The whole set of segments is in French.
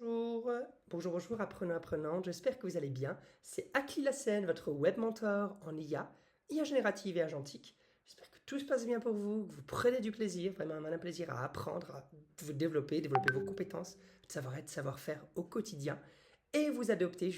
Bonjour, bonjour, apprenants, j'espère que vous allez bien. C'est Akli Lassen, votre web mentor en IA générative et agentique. J'espère que tout se passe bien pour vous, que vous prenez du plaisir, vraiment un malin plaisir à apprendre, à vous développer vos compétences, de savoir-être, savoir-faire au quotidien, et vous adopter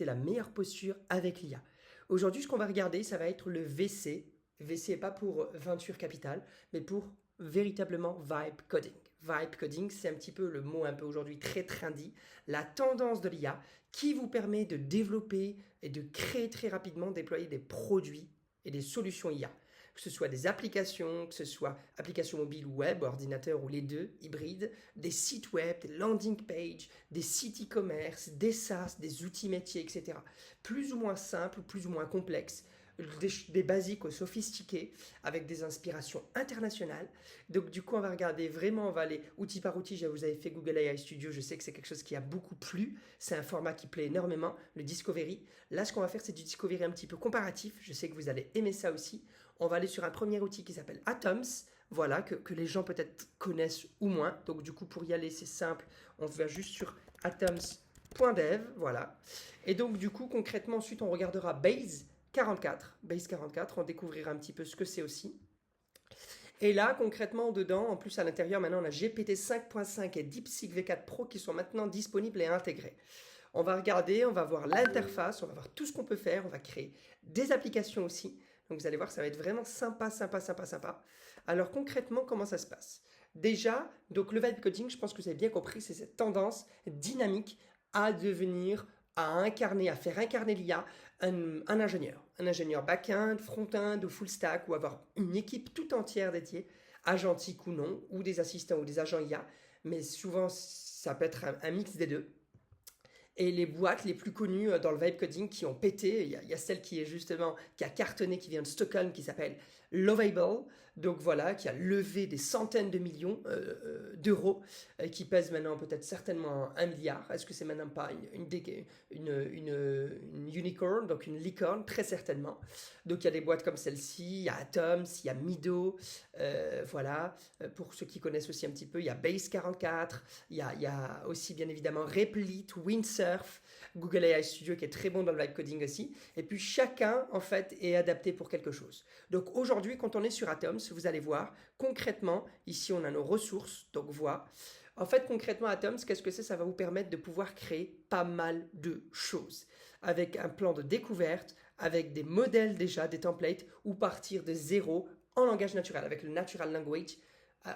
la meilleure posture avec l'IA. Aujourd'hui, ce qu'on va regarder, ça va être le VC. VC pas pour Venture Capital, mais pour véritablement Vibe Coding. Vibe coding, c'est un petit peu le mot un peu aujourd'hui très trendy, la tendance de l'IA qui vous permet de développer et de créer très rapidement, déployer des produits et des solutions IA. Que ce soit des applications, que ce soit applications mobiles ou web, ordinateur ou les deux, hybrides, des sites web, des landing pages, des sites e-commerce, des SaaS, des outils métiers, etc. Plus ou moins simples, plus ou moins complexes, des basiques aux sophistiqués, avec des inspirations internationales. Donc du coup, on va regarder vraiment, on va aller outil par outil. Vous avez fait Google AI Studio, je sais que c'est quelque chose qui a beaucoup plu. C'est un format qui plaît énormément, le Discovery. Là, ce qu'on va faire, c'est du Discovery un petit peu comparatif. Je sais que vous allez aimer ça aussi. On va aller sur un premier outil qui s'appelle Atoms. Voilà, que les gens peut-être connaissent ou moins. Donc du coup, pour y aller, c'est simple. On va juste sur atoms.dev, voilà. Et donc du coup, concrètement, ensuite, on regardera Base 44, on découvrira un petit peu ce que c'est aussi. Et là, concrètement, dedans, en plus à l'intérieur, maintenant, on a GPT 5.5 et DeepSeek V4 Pro qui sont maintenant disponibles et intégrés. On va regarder, on va voir l'interface, on va voir tout ce qu'on peut faire, on va créer des applications aussi. Donc vous allez voir, ça va être vraiment sympa. Alors concrètement, comment ça se passe? Déjà, donc le vibe coding, je pense que vous avez bien compris, c'est cette tendance dynamique à devenir, à faire incarner l'IA, un ingénieur back-end, front-end ou full stack, ou avoir une équipe tout entière dédiée, agentique ou non, ou des assistants ou des agents IA, mais souvent ça peut être un mix des deux. Et les boîtes les plus connues dans le vibe coding qui ont pété, il y a celle qui est justement, qui a cartonné, qui vient de Stockholm, qui s'appelle Lovable, donc voilà, qui a levé des centaines de millions d'euros, qui pèse maintenant peut-être certainement 1 milliard. Est-ce que c'est maintenant pas une unicorn, donc une licorne, très certainement. Donc il y a des boîtes comme celle-ci, il y a Atoms, il y a Mido, voilà. Pour ceux qui connaissent aussi un petit peu, il y a Base 44, il y a aussi bien évidemment Replit, Windsurf, Google AI Studio qui est très bon dans le vibe coding aussi. Et puis chacun en fait est adapté pour quelque chose. Donc aujourd'hui, quand on est sur Atoms, vous allez voir concrètement, ici on a nos ressources, donc voix. En fait, concrètement, Atoms, qu'est-ce que c'est? Ça va vous permettre de pouvoir créer pas mal de choses. Avec un plan de découverte, avec des modèles déjà, des templates, ou partir de zéro en langage naturel, avec le natural language,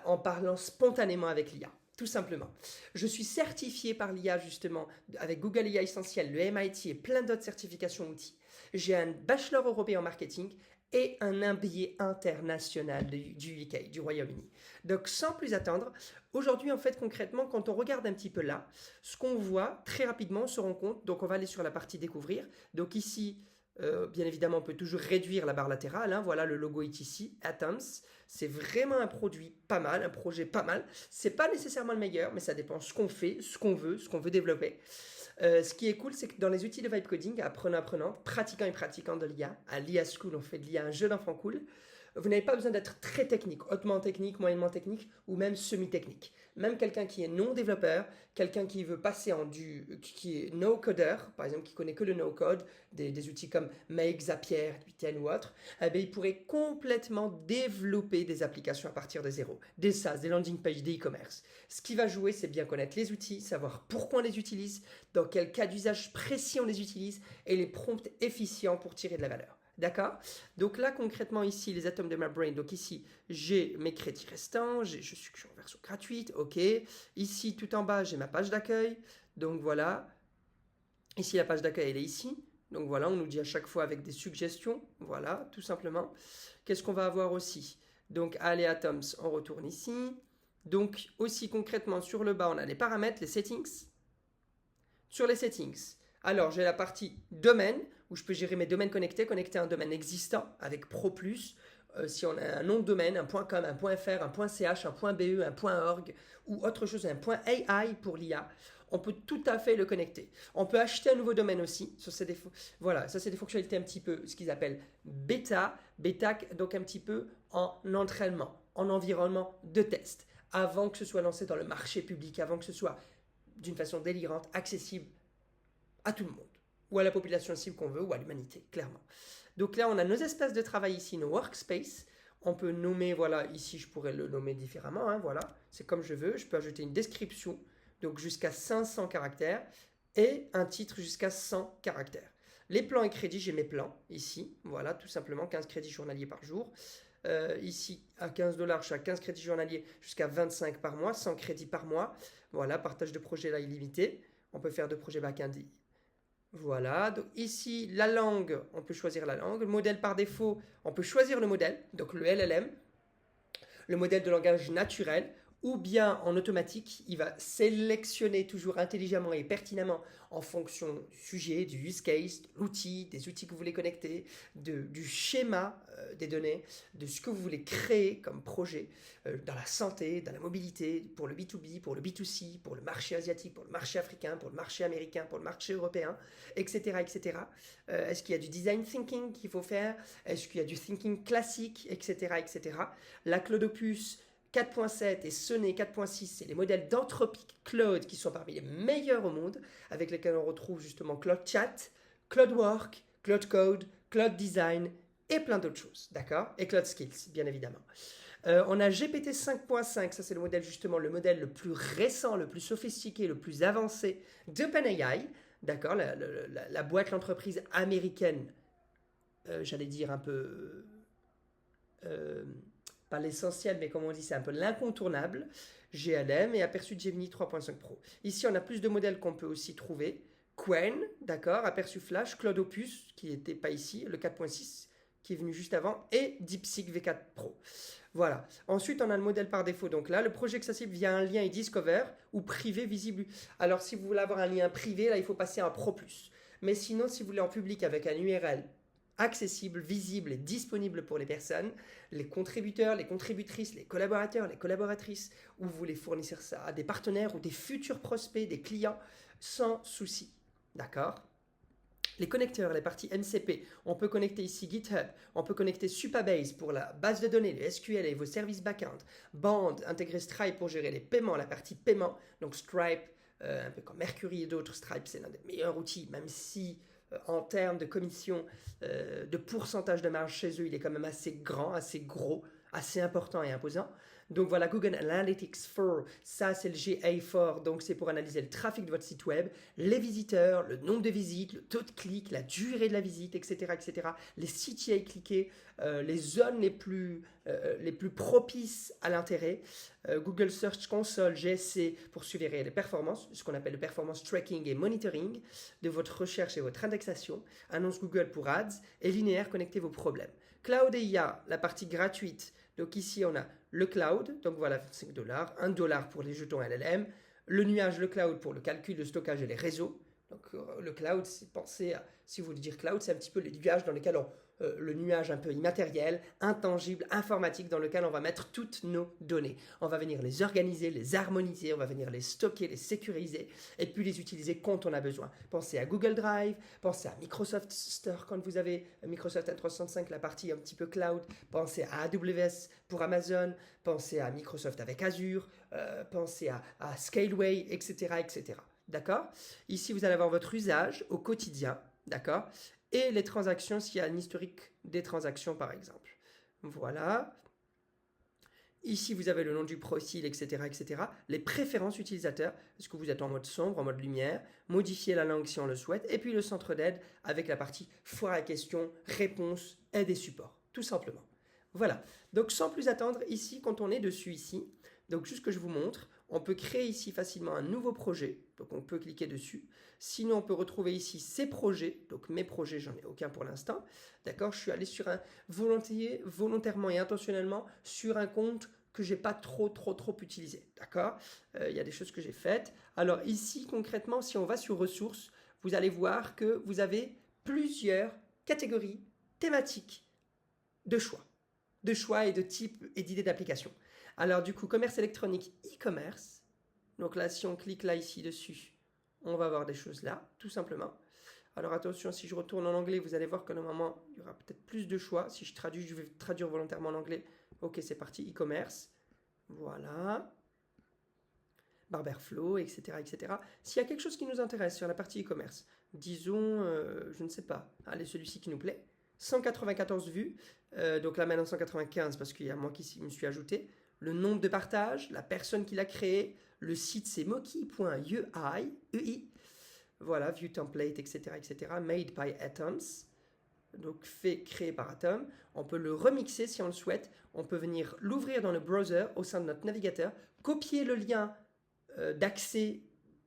en parlant spontanément avec l'IA. Tout simplement. Je suis certifié par l'IA justement avec Google IA Essentiel, le MIT et plein d'autres certifications outils. J'ai un bachelor européen en marketing et un MBA international du UK, du Royaume-Uni. Donc sans plus attendre, aujourd'hui en fait concrètement quand on regarde un petit peu là, ce qu'on voit très rapidement, on se rend compte, donc on va aller sur la partie découvrir. Donc ici, bien évidemment, on peut toujours réduire la barre latérale. Hein. Voilà, le logo est ici, Atoms. C'est vraiment un produit pas mal, un projet pas mal. C'est pas nécessairement le meilleur, mais ça dépend ce qu'on fait, ce qu'on veut développer. Ce qui est cool, c'est que dans les outils de vibe coding, apprenants, pratiquants et pratiquants de l'IA, à l'IA School, on fait de l'IA un jeu d'enfant cool. Vous n'avez pas besoin d'être très technique, hautement technique, moyennement technique ou même semi-technique. Même quelqu'un qui est non développeur, quelqu'un qui veut passer qui est no coder, par exemple, qui connaît que le no code, des outils comme Make, Zapier, Twitten ou autres, eh bien, il pourrait complètement développer des applications à partir de zéro. Des SaaS, des landing pages, des e-commerce. Ce qui va jouer, c'est bien connaître les outils, savoir pourquoi on les utilise, dans quel cas d'usage précis on les utilise et les prompts efficients pour tirer de la valeur. D'accord? Donc là, concrètement, ici, les atomes de ma brain. Donc ici, j'ai mes crédits restants. Je suis en version gratuite. OK. Ici, tout en bas, j'ai ma page d'accueil. Donc voilà. Ici, la page d'accueil, elle est ici. Donc voilà, on nous dit à chaque fois avec des suggestions. Voilà, tout simplement. Qu'est-ce qu'on va avoir aussi? Donc, allez, Atoms, on retourne ici. Donc, aussi concrètement, sur le bas, on a les paramètres, les settings. Sur les settings, alors j'ai la partie domaine, où je peux gérer mes domaines connectés à un domaine existant avec Pro+. Si on a un nom de domaine, un .com, un .fr, un .ch, un .be, un .org ou autre chose, un .ai pour l'IA, on peut tout à fait le connecter. On peut acheter un nouveau domaine aussi. Voilà, ça c'est des fonctionnalités un petit peu, ce qu'ils appellent bêta, donc un petit peu en entraînement, en environnement de test, avant que ce soit lancé dans le marché public, avant que ce soit d'une façon délirante, accessible à tout le monde, ou à la population cible qu'on veut, ou à l'humanité, clairement. Donc là, on a nos espaces de travail ici, nos workspaces. On peut nommer, voilà, ici je pourrais le nommer différemment, hein, voilà, c'est comme je veux. Je peux ajouter une description, donc jusqu'à 500 caractères, et un titre jusqu'à 100 caractères. Les plans et crédits, j'ai mes plans ici, voilà, tout simplement 15 crédits journaliers par jour. Ici, à 15 $, je suis à 15 crédits journaliers jusqu'à 25 par mois, 100 crédits par mois. Voilà, partage de projet là illimité. On peut faire de projets back-end. Voilà, donc ici, la langue, on peut choisir la langue. Le modèle par défaut, on peut choisir le modèle, donc le LLM, le modèle de langage naturel, ou bien en automatique, il va sélectionner toujours intelligemment et pertinemment en fonction du sujet, du use case, de l'outil, des outils que vous voulez connecter, du schéma des données, de ce que vous voulez créer comme projet dans la santé, dans la mobilité, pour le B2B, pour le B2C, pour le marché asiatique, pour le marché africain, pour le marché américain, pour le marché européen, etc. etc. Est-ce qu'il y a du design thinking qu'il faut faire? Est-ce qu'il y a du thinking classique, etc. etc. La Cloudopus 4.7 et Sonnet 4.6, c'est les modèles d'Anthropic Claude qui sont parmi les meilleurs au monde, avec lesquels on retrouve justement Claude Chat, Claude Work, Claude Code, Claude Design et plein d'autres choses, d'accord? Et Claude Skills, bien évidemment. On a GPT 5.5, ça c'est le modèle justement, le modèle le plus récent, le plus sophistiqué, le plus avancé d'OpenAI, d'accord? La boîte, l'entreprise américaine, j'allais dire un peu... pas l'essentiel, mais comme on dit, c'est un peu l'incontournable, GLM et aperçu de Gemini 3.5 Pro. Ici, on a plus de modèles qu'on peut aussi trouver. Qwen, d'accord, aperçu Flash, Claude Opus, qui n'était pas ici, le 4.6, qui est venu juste avant, et DeepSeek V4 Pro. Voilà. Ensuite, on a le modèle par défaut. Donc là, le projet accessible via un lien et Discover ou privé visible. Alors, si vous voulez avoir un lien privé, là, il faut passer à un Pro+. Mais sinon, si vous voulez en public avec un URL accessible, visible et disponible pour les personnes, les contributeurs, les contributrices, les collaborateurs, les collaboratrices, ou vous voulez fournir ça à des partenaires ou des futurs prospects, des clients, sans souci. D'accord? Les connecteurs, les parties MCP, on peut connecter ici GitHub, on peut connecter Supabase pour la base de données, le SQL et vos services back-end, Band, intégrer Stripe pour gérer les paiements, la partie paiement, donc Stripe, un peu comme Mercury et d'autres, Stripe c'est l'un des meilleurs outils, même si en termes de commission, de pourcentage de marge chez eux, il est quand même assez grand, assez gros, assez important et imposant. Donc voilà, Google Analytics 4, ça c'est le GA4, donc c'est pour analyser le trafic de votre site web, les visiteurs, le nombre de visites, le taux de clic, la durée de la visite, etc. etc. les CTA cliqués, les zones les plus propices à l'intérêt, Google Search Console, GSC, pour suivre les performances, ce qu'on appelle le performance tracking et monitoring de votre recherche et votre indexation, annonce Google pour Ads et linéaire, connectez vos problèmes. Cloud et IA, la partie gratuite. Donc ici, on a le cloud, donc voilà, 5 $, 1 $ pour les jetons LLM, le nuage, le cloud pour le calcul, le stockage et les réseaux. Donc le cloud, c'est penser à, si vous voulez dire cloud, c'est un petit peu les nuages dans lesquels le nuage un peu immatériel, intangible, informatique, dans lequel on va mettre toutes nos données. On va venir les organiser, les harmoniser, on va venir les stocker, les sécuriser, et puis les utiliser quand on a besoin. Pensez à Google Drive, pensez à Microsoft Store quand vous avez Microsoft 365, la partie un petit peu cloud, pensez à AWS pour Amazon, pensez à Microsoft avec Azure, pensez à Scaleway, etc., etc. D'accord? Ici, vous allez avoir votre usage au quotidien, d'accord? Et les transactions, s'il y a un historique des transactions, par exemple. Voilà. Ici, vous avez le nom du profil, etc., etc. Les préférences utilisateurs. Est-ce que vous êtes en mode sombre, en mode lumière? Modifier la langue si on le souhaite. Et puis le centre d'aide avec la partie foire à questions, réponses, aide et support. Tout simplement. Voilà. Donc, sans plus attendre, ici, quand on est dessus, ici, donc juste que je vous montre, on peut créer ici facilement un nouveau projet. Donc, on peut cliquer dessus. Sinon, on peut retrouver ici ces projets. Donc, mes projets, j'en ai aucun pour l'instant. D'accord? Je suis allé sur un volontairement et intentionnellement sur un compte que j'ai pas trop utilisé. D'accord? Il y a des choses que j'ai faites. Alors ici, concrètement, si on va sur ressources, vous allez voir que vous avez plusieurs catégories thématiques de choix et de type et d'idées d'application. Alors du coup, commerce électronique, e-commerce. Donc là, si on clique là, ici, dessus, on va avoir des choses là, tout simplement. Alors attention, si je retourne en anglais, vous allez voir que normalement, il y aura peut-être plus de choix. Si je traduis, je vais traduire volontairement en anglais. Ok, c'est parti, e-commerce. Voilà. Barberflow, etc., etc. S'il y a quelque chose qui nous intéresse sur la partie e-commerce, disons, je ne sais pas, allez, celui-ci qui nous plaît, 194 vues, donc là maintenant 195 parce qu'il y a moi qui me suis ajouté, le nombre de partages, la personne qui l'a créé, le site c'est moki.ui, voilà, view template, etc., etc., made by Atoms, donc créé par Atom. On peut le remixer si on le souhaite. On peut venir l'ouvrir dans le browser au sein de notre navigateur, copier le lien d'accès,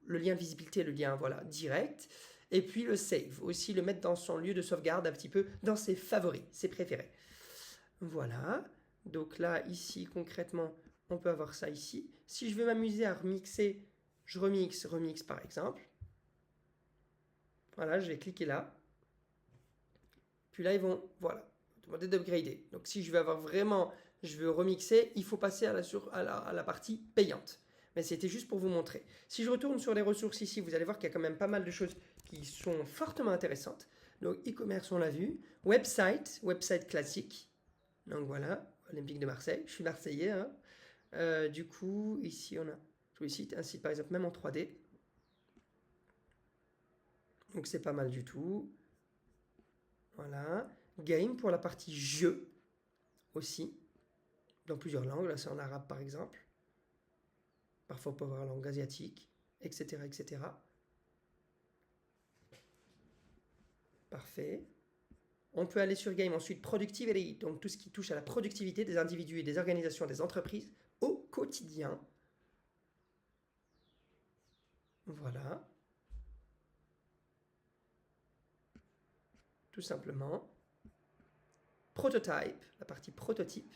le lien de visibilité, le lien voilà direct, et puis le save. Aussi le mettre dans son lieu de sauvegarde un petit peu, dans ses favoris, ses préférés. Voilà. Donc là, ici, concrètement, on peut avoir ça ici. Si je veux m'amuser à remixer, je remix par exemple. Voilà, je vais cliquer là. Puis là, ils vont, voilà, demander d'upgrader. Donc si je veux avoir vraiment, je veux remixer, il faut passer à la partie payante. Mais c'était juste pour vous montrer. Si je retourne sur les ressources ici, vous allez voir qu'il y a quand même pas mal de choses qui sont fortement intéressantes. Donc e-commerce, on l'a vu. Website classique. Donc voilà, Olympique de Marseille. Je suis marseillais. Hein. Du coup, ici, on a tous les sites. Un site, par exemple, même en 3D. Donc c'est pas mal du tout. Voilà. Game pour la partie jeu aussi. Dans plusieurs langues. Là, c'est en arabe, par exemple. Parfois, on peut avoir la langue asiatique, etc., etc. Parfait. On peut aller sur Game ensuite, Productivity, donc tout ce qui touche à la productivité des individus et des organisations, des entreprises au quotidien. Voilà. Tout simplement. Prototype, la partie prototype.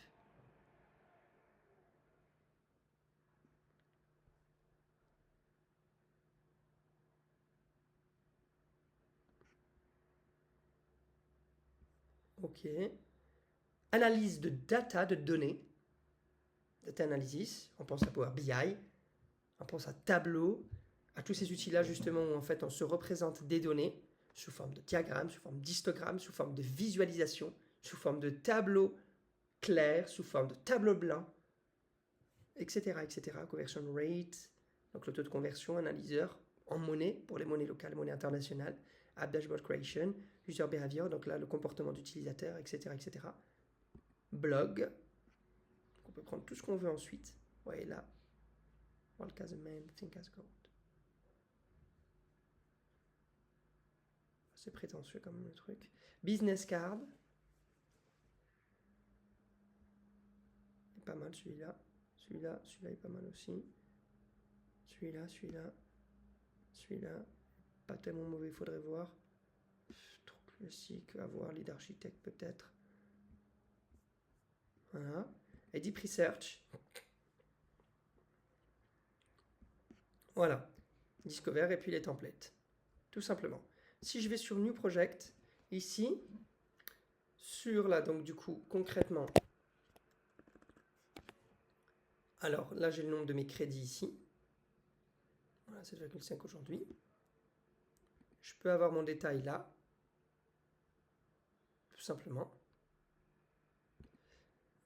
OK. Analyse de data, de données. Data analysis. On pense à Power BI. On pense à Tableau. À tous ces outils-là, justement, où en fait, on se représente des données sous forme de diagrammes, sous forme d'histogrammes, sous forme de visualisation, sous forme de tableaux clairs, sous forme de tableaux blancs, etc., etc. Conversion rate, donc le taux de conversion, analyseur en monnaie, pour les monnaies locales, monnaie internationale, app dashboard creation, user behavior, donc là, le comportement d'utilisateur, etc., etc. Blog, on peut prendre tout ce qu'on veut ensuite. Vous voyez là, World as a man, think as gold. C'est prétentieux comme le truc. Business card. Pas mal celui-là. Celui-là est pas mal aussi. Celui-là. Pas tellement mauvais, il faudrait voir. Trop classique, à voir, lead architecte peut-être. Voilà. Et Deep Research. Voilà. Discover et puis les templates. Tout simplement. Si je vais sur New Project, ici, sur là, donc du coup, concrètement, alors là j'ai le nombre de mes crédits ici, voilà, 7,5 aujourd'hui. Je peux avoir mon détail là, tout simplement.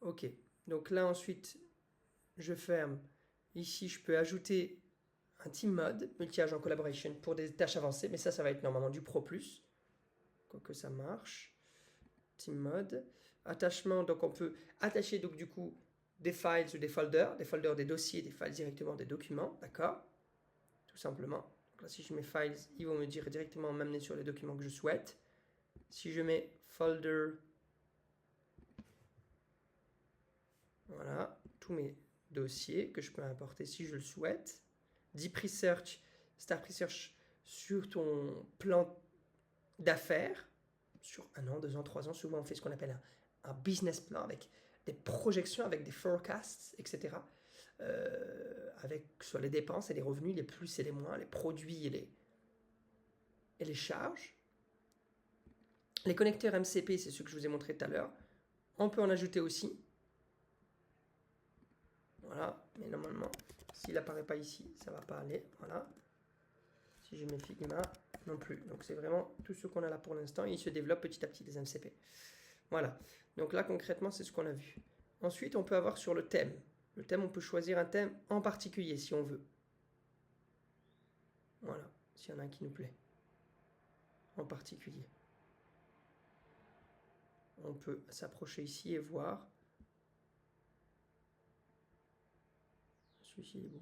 Ok, donc là ensuite, je ferme. Ici, je peux ajouter un team mode, multi-agent collaboration pour des tâches avancées, mais ça va être normalement du Pro Plus, quoique ça marche. Team mode, attachement, donc on peut attacher donc du coup des files ou des folders des dossiers, des files directement des documents, d'accord? Tout simplement. Donc là, si je mets files, ils vont me dire directement m'amener sur les documents que je souhaite. Si je mets folder, voilà, tous mes dossiers que je peux importer si je le souhaite. Deep Research, Start Research sur ton plan d'affaires, sur 1 an, 2 ans, 3 ans. Souvent, on fait ce qu'on appelle un business plan avec des projections, avec des forecasts, etc. Avec soit les dépenses et les revenus, les plus et les moins, les produits et les charges. Les connecteurs MCP, c'est ceux que je vous ai montré tout à l'heure. On peut en ajouter aussi. Voilà, mais normalement, s'il n'apparaît pas ici, ça ne va pas aller. Voilà. Si je mets Figma, non plus. Donc c'est vraiment tout ce qu'on a là pour l'instant. Il se développe petit à petit des MCP. Voilà. Donc là, concrètement, c'est ce qu'on a vu. Ensuite, on peut avoir sur le thème. Le thème, on peut choisir un thème en particulier si on veut. Voilà, s'il y en a un qui nous plaît, en particulier. On peut s'approcher ici et voir. Celui-ci est beau.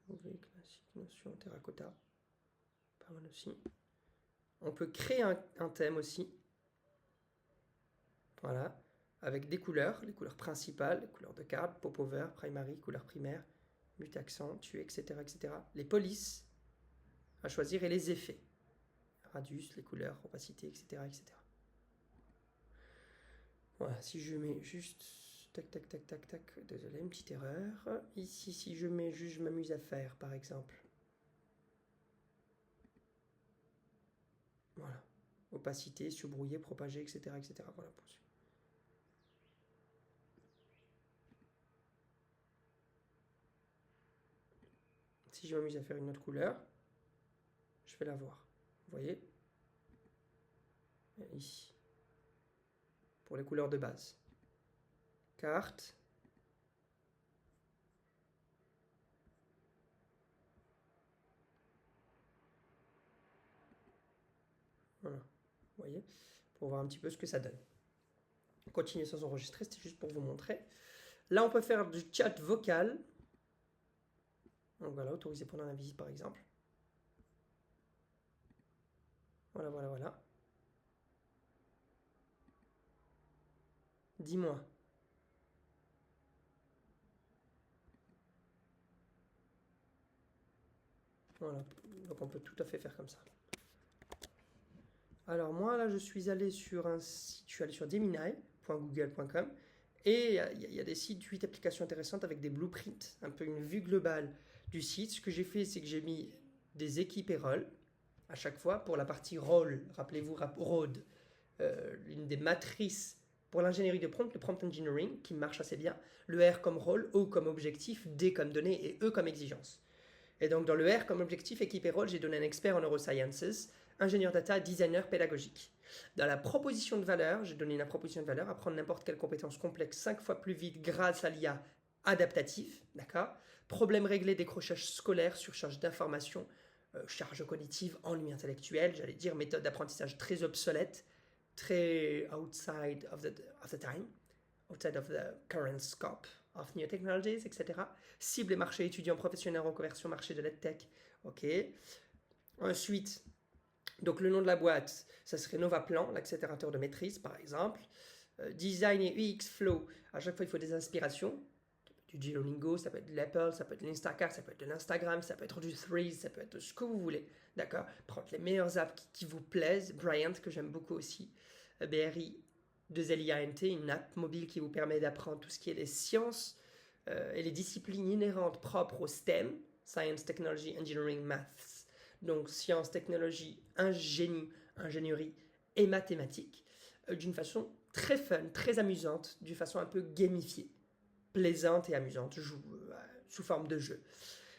Mauvais, classique, notion, terracotta. Pas mal aussi. On peut créer un thème aussi. Voilà. Avec des couleurs, les couleurs principales, les couleurs de carte, popover, primary, couleur primaire, mutaccent, tuer, etc., etc. Les polices à choisir et les effets. Radius, les couleurs, opacité, etc., etc. Voilà, si je mets juste... Tac, tac, tac, tac, tac. Désolé, une petite erreur. Ici, si je mets juste, je m'amuse à faire, par exemple. Voilà. Opacité, surbrouiller, propager, etc., etc. Voilà, pour celui. Si je m'amuse à faire une autre couleur, je vais la voir. Vous voyez? Ici. Pour les couleurs de base. Carte. Voilà. Vous voyez? Pour voir un petit peu ce que ça donne. On continue sans enregistrer, c'était juste pour vous montrer. Là, on peut faire du chat vocal. Donc voilà, autorisé pendant la visite par exemple. Voilà, voilà, voilà. Dis-moi. Voilà, donc on peut tout à fait faire comme ça. Alors moi là je suis allé sur un site, je suis allé sur gemini.google.com et il y a des sites, 8 applications intéressantes avec des blueprints, un peu une vue globale du site. Ce que j'ai fait c'est que j'ai mis des équipes et rôles à chaque fois pour la partie rôle, rappelez-vous RODE, l'une des matrices pour l'ingénierie de prompt, le prompt engineering qui marche assez bien, le R comme rôle, O comme objectif, D comme donnée et E comme exigence. Et donc dans le R comme objectif, équipe et rôle, j'ai donné un expert en neurosciences, ingénieur data, designer pédagogique. Dans la proposition de valeur, j'ai donné une proposition de valeur, apprendre n'importe quelle compétence complexe 5 fois plus vite grâce à l'IA adaptative, d'accord. Problème réglé, décrochage scolaire, surcharge d'informations, charge cognitive, ennui intellectuel, j'allais dire méthode d'apprentissage très obsolète, très outside of the time, outside of the current scope of new technologies, etc. Cible et marché étudiants professionnels en conversion marché de l'EdTech. Ok. Ensuite, donc le nom de la boîte, ça serait Novaplan, l'accélérateur de maîtrise par exemple. Design et UX Flow, à chaque fois il faut des inspirations. Du Duolingo, ça peut être de l'Apple, ça peut être de l'Instacart, ça peut être de l'Instagram, ça peut être du Threads, ça peut être ce que vous voulez. D'accord. Prendre les meilleures apps qui vous plaisent. Bryant, que j'aime beaucoup aussi. BRI 2LIANT, une app mobile qui vous permet d'apprendre tout ce qui est les sciences et les disciplines inhérentes propres au STEM, Science, Technology, Engineering, Maths. Donc sciences, technologie, ingénierie et mathématiques, d'une façon très fun, très amusante, d'une façon un peu gamifiée, plaisante et amusante, sous forme de jeu.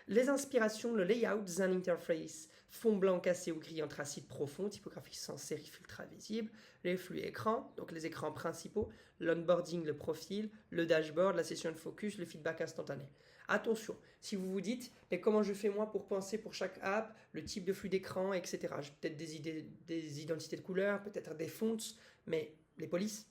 Les inspirations, le layout, design interface, fond blanc cassé ou gris anthracite profond, typographie sans sérif ultra visible, les flux écrans, donc les écrans principaux, l'onboarding, le profil, le dashboard, la session de focus, le feedback instantané. Attention, si vous vous dites, mais comment je fais moi pour penser pour chaque app, le type de flux d'écran, etc. J'ai peut-être des identités de couleurs, peut-être des fonts, mais les polices.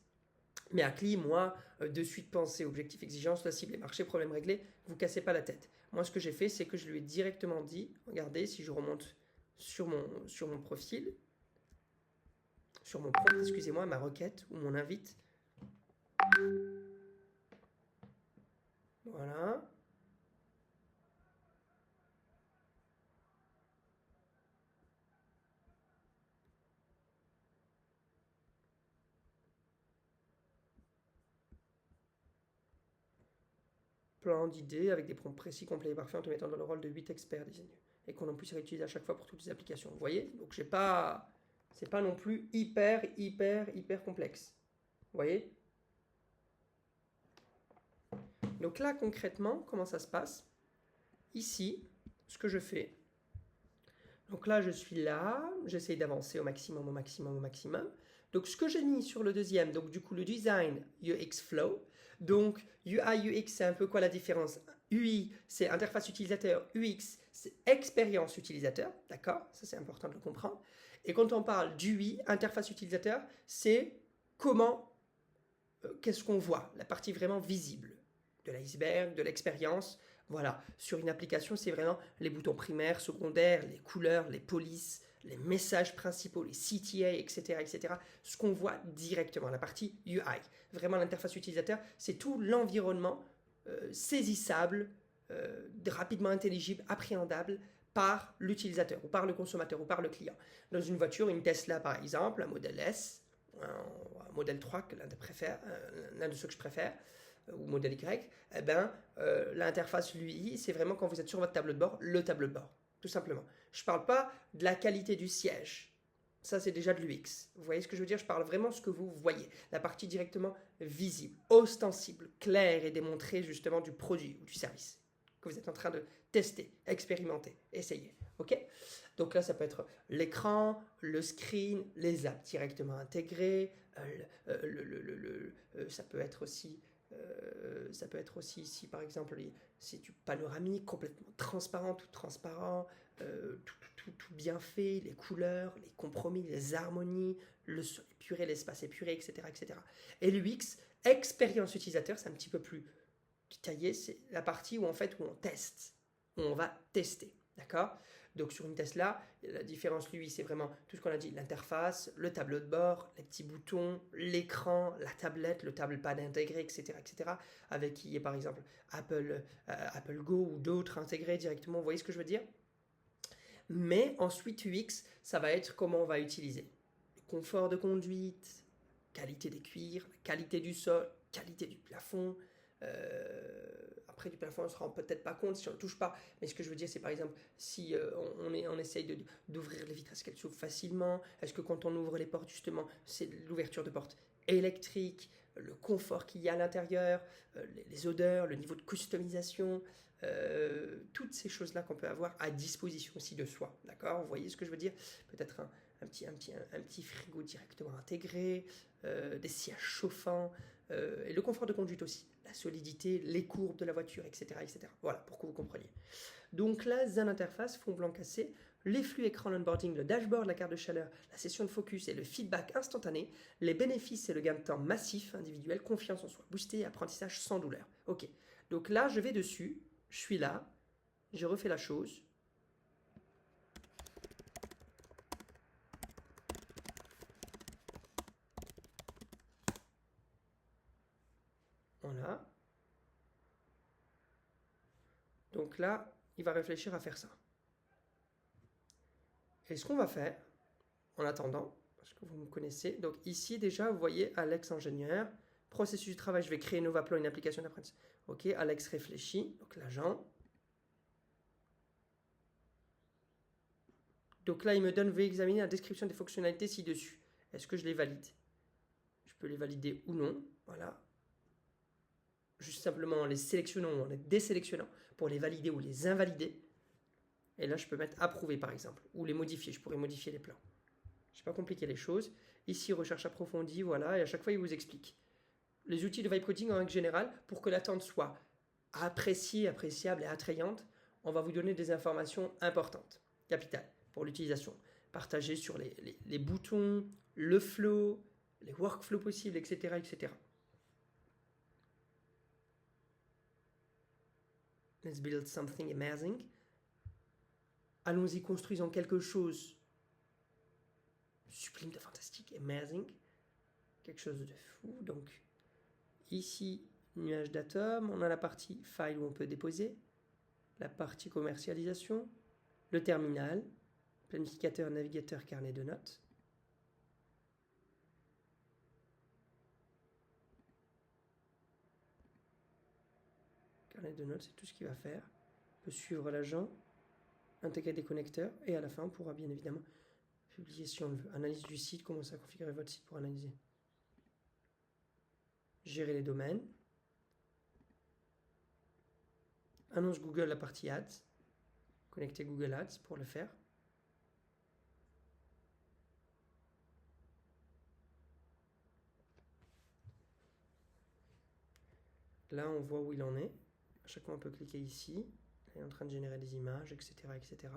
Mais à CLI, moi, de suite penser, objectif, exigence, la cible et marché, problème réglé, vous cassez pas la tête. Moi, ce que j'ai fait, c'est que je lui ai directement dit, regardez, si je remonte sur mon profil, sur mon prompt, excusez-moi, ma requête ou mon invite. Voilà. Plan d'idées avec des prompts précis, complets et parfaits en te mettant dans le rôle de 8 experts désignés. Et qu'on en puisse réutiliser à chaque fois pour toutes les applications. Vous voyez? Donc c'est pas non plus hyper complexe. Vous voyez? Donc là, concrètement, comment ça se passe? Ici, ce que je fais. Donc là, je suis là, j'essaye d'avancer au maximum. Donc ce que j'ai mis sur le deuxième, donc du coup le design UX Flow. Donc UI UX, c'est un peu quoi la différence? UI, c'est interface utilisateur. UX, c'est expérience utilisateur. D'accord? Ça, c'est important de le comprendre. Et quand on parle d'UI, interface utilisateur, c'est comment, qu'est-ce qu'on voit, la partie vraiment visible de l'iceberg, de l'expérience. Voilà, sur une application, c'est vraiment les boutons primaires, secondaires, les couleurs, les polices, les messages principaux, les CTA, etc., etc. Ce qu'on voit directement, la partie UI. Vraiment, l'interface utilisateur, c'est tout l'environnement saisissable, rapidement intelligible, appréhendable par l'utilisateur ou par le consommateur ou par le client. Dans une voiture, une Tesla par exemple, un modèle S, un modèle 3, l'un de ceux que je préfère, ou modèle Y, eh ben, l'interface lui, c'est vraiment quand vous êtes sur votre tableau de bord, le tableau de bord, tout simplement. Je ne parle pas de la qualité du siège. Ça, c'est déjà de l'UX. Vous voyez ce que je veux dire? Je parle vraiment de ce que vous voyez. La partie directement visible, ostensible, claire et démontrée justement du produit ou du service que vous êtes en train de tester, expérimenter, essayer. OK? Donc là, ça peut être l'écran, le screen, les apps directement intégrées. Ça peut être aussi ici, par exemple, c'est du panoramique complètement transparent, tout transparent, tout bien fait, les couleurs, les compromis, les harmonies, le son épuré, l'espace épuré, etc., etc. Et l'UX, expérience utilisateur, c'est un petit peu plus détaillé, c'est la partie où en fait où on teste, où on va tester, d'accord? Donc sur une Tesla, la différence lui, c'est vraiment tout ce qu'on a dit, l'interface, le tableau de bord, les petits boutons, l'écran, la tablette, le tablepad intégré, etc., etc. Avec qui est par exemple Apple Go ou d'autres intégrés directement. Vous voyez ce que je veux dire? Mais ensuite UX, ça va être comment on va utiliser le confort de conduite, qualité des cuirs, qualité du sol, qualité du plafond. Après, du plafond, on ne se rend peut-être pas compte si on ne touche pas. Mais ce que je veux dire, c'est par exemple, si on essaye d'ouvrir les vitres, est-ce qu'elles s'ouvrent facilement? Est-ce que quand on ouvre les portes, justement, c'est l'ouverture de portes électrique, le confort qu'il y a à l'intérieur, les odeurs, le niveau de customisation, toutes ces choses-là qu'on peut avoir à disposition aussi de soi. D'accord? Vous voyez ce que je veux dire? Peut-être un petit frigo directement intégré, des sièges chauffants, et le confort de conduite aussi, la solidité, les courbes de la voiture, etc., etc. Voilà, pour que vous compreniez. Donc là, Zen Interface, fond blanc cassé, les flux écran onboarding, le dashboard, la carte de chaleur, la session de focus et le feedback instantané, les bénéfices et le gain de temps massif, individuel, confiance en soi, boosté et apprentissage sans douleur. Ok, donc là, je vais dessus, je suis là, j'ai refait la chose. Voilà. Donc là, il va réfléchir à faire ça. Et ce qu'on va faire, en attendant, parce que vous me connaissez, donc ici déjà, vous voyez Alex ingénieur, processus du travail, je vais créer Novaplan, une application d'apprentissage. Ok, Alex réfléchit, donc l'agent. Donc là, il me donne, veuillez examiner la description des fonctionnalités ci-dessus. Est-ce que je les valide? Je peux les valider ou non, voilà. Juste simplement en les sélectionnant ou en les désélectionnant pour les valider ou les invalider. Et là, je peux mettre approuver par exemple, ou les modifier, je pourrais modifier les plans. Je ne vais pas compliquer les choses. Ici, recherche approfondie, voilà, et à chaque fois, il vous explique. Les outils de vibe coding en règle générale, pour que l'attente soit appréciée, appréciable et attrayante, on va vous donner des informations importantes, capitales, pour l'utilisation. Partagées sur les boutons, le flow, les workflows possibles, etc., etc. Let's build something amazing. Allons-y, construisons quelque chose sublime, de fantastique, amazing. Quelque chose de fou. Donc, ici, nuage d'atomes. On a la partie file où on peut déposer. La partie commercialisation. Le terminal. Planificateur, navigateur, carnet de notes. Carnet de notes, c'est tout ce qu'il va faire. On peut suivre l'agent, intégrer des connecteurs, et à la fin, on pourra bien évidemment publier si on le veut. Analyse du site, commencer à configurer votre site pour analyser. Gérer les domaines. Annonce Google la partie Ads. Connecter Google Ads pour le faire. Là, on voit où il en est. À chaque fois, on peut cliquer ici. Elle est en train de générer des images, etc., etc.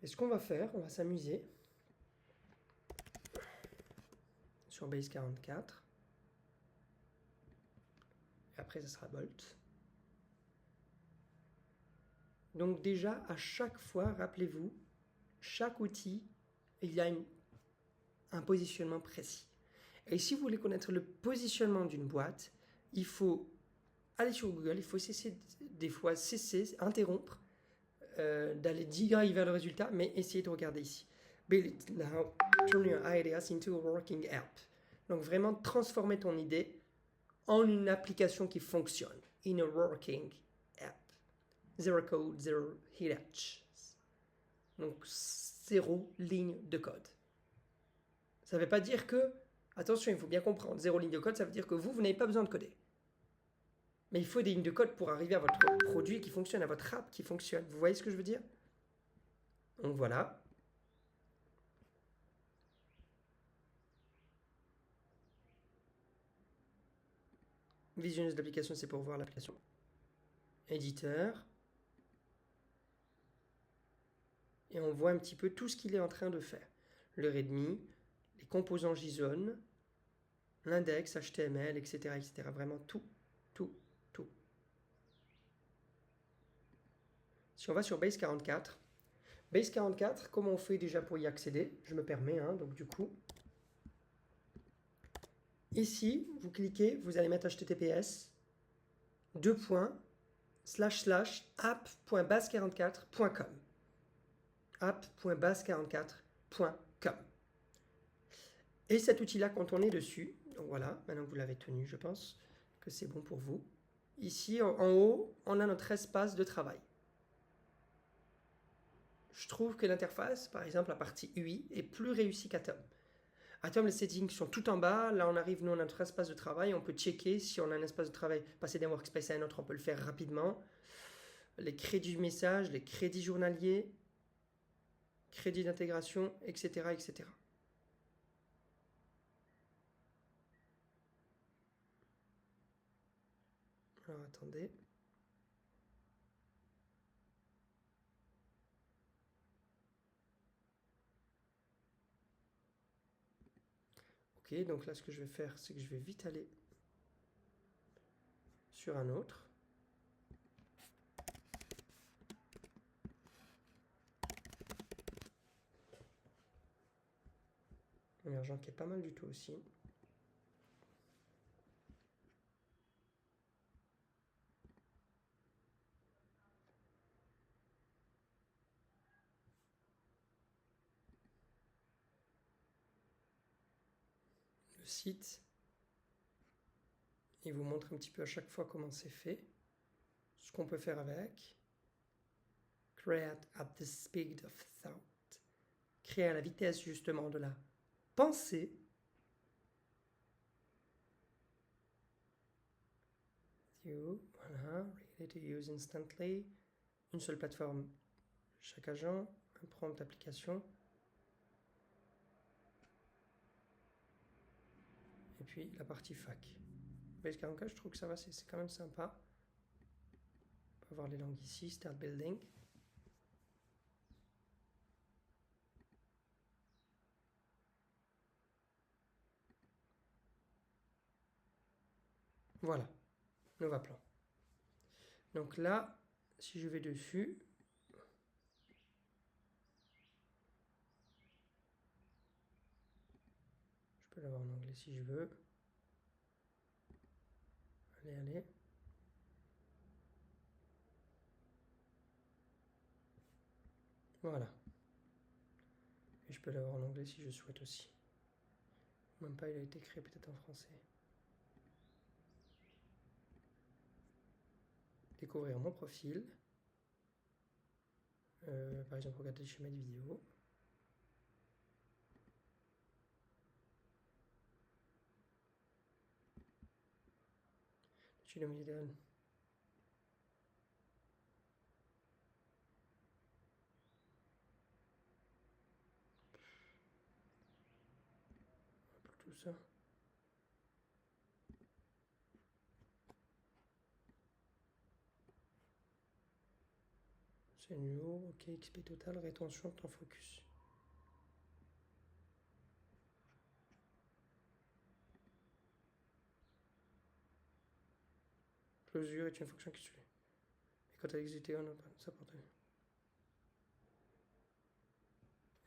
Et ce qu'on va faire, on va s'amuser sur Base 44. Et après, ça sera Bolt. Donc déjà, à chaque fois, rappelez-vous, chaque outil, il y a un positionnement précis. Et si vous voulez connaître le positionnement d'une boîte, il faut aller sur Google, il faut cesser, des fois cesser, interrompre, d'aller diriger vers le résultat, mais essayer de regarder ici. Build it now, turn your ideas into a working app. Donc vraiment transformer ton idée en une application qui fonctionne. In a working app. Zero code, zero hitch. Donc 0 ligne de code. Ça ne veut pas dire que, attention, il faut bien comprendre, 0 ligne de code, ça veut dire que vous n'avez pas besoin de coder. Mais il faut des lignes de code pour arriver à votre produit qui fonctionne, à votre app qui fonctionne. Vous voyez ce que je veux dire? Donc voilà. Visionneuse d'application, c'est pour voir l'application. Éditeur. Et on voit un petit peu tout ce qu'il est en train de faire. Le readme, les composants JSON, l'index, HTML, etc., etc. Vraiment tout, tout, tout. Si on va sur Base 44, Base 44, comment on fait déjà pour y accéder? Je me permets, donc du coup. Ici, vous cliquez, vous allez mettre https app.base44.com app.base44.com. Et cet outil-là, quand on est dessus, donc voilà, maintenant que vous l'avez tenu, je pense que c'est bon pour vous. Ici, en haut, on a notre espace de travail. Je trouve que l'interface, par exemple la partie UI, est plus réussie qu'Atom. Atom, les settings sont tout en bas. Là, on arrive, nous, on a notre espace de travail. On peut checker si on a un espace de travail, passer d'un workspace à un autre, on peut le faire rapidement. Les crédits message, les crédits journaliers, crédits d'intégration, etc., etc. Alors, attendez. Ok, donc là, ce que je vais faire, c'est que je vais vite aller sur un autre. Émergent qui est pas mal du tout aussi. Le site, il vous montre un petit peu à chaque fois comment c'est fait, ce qu'on peut faire avec. Create at the speed of thought. Créer à la vitesse justement de la pensée. View, voilà, ready to use instantly. Une seule plateforme, chaque agent, un prompt application. Et puis la partie fac. Base 44, je trouve que ça va, c'est quand même sympa. On peut voir les langues ici, start building. Voilà, Nova Plan. Donc là, si je vais dessus, je peux l'avoir en anglais si je veux. Allez, allez. Voilà. Et je peux l'avoir en anglais si je souhaite aussi. Même pas, il a été créé peut-être en français. Découvrir mon profil. Par exemple, regarder les schémas de vidéo. Studio Middle. Tout ça. C'est nouveau, ok, XP total, rétention, temps focus. Closure est une fonction qui suit. Et quand elle est exécutée, on n'a pas ça porte.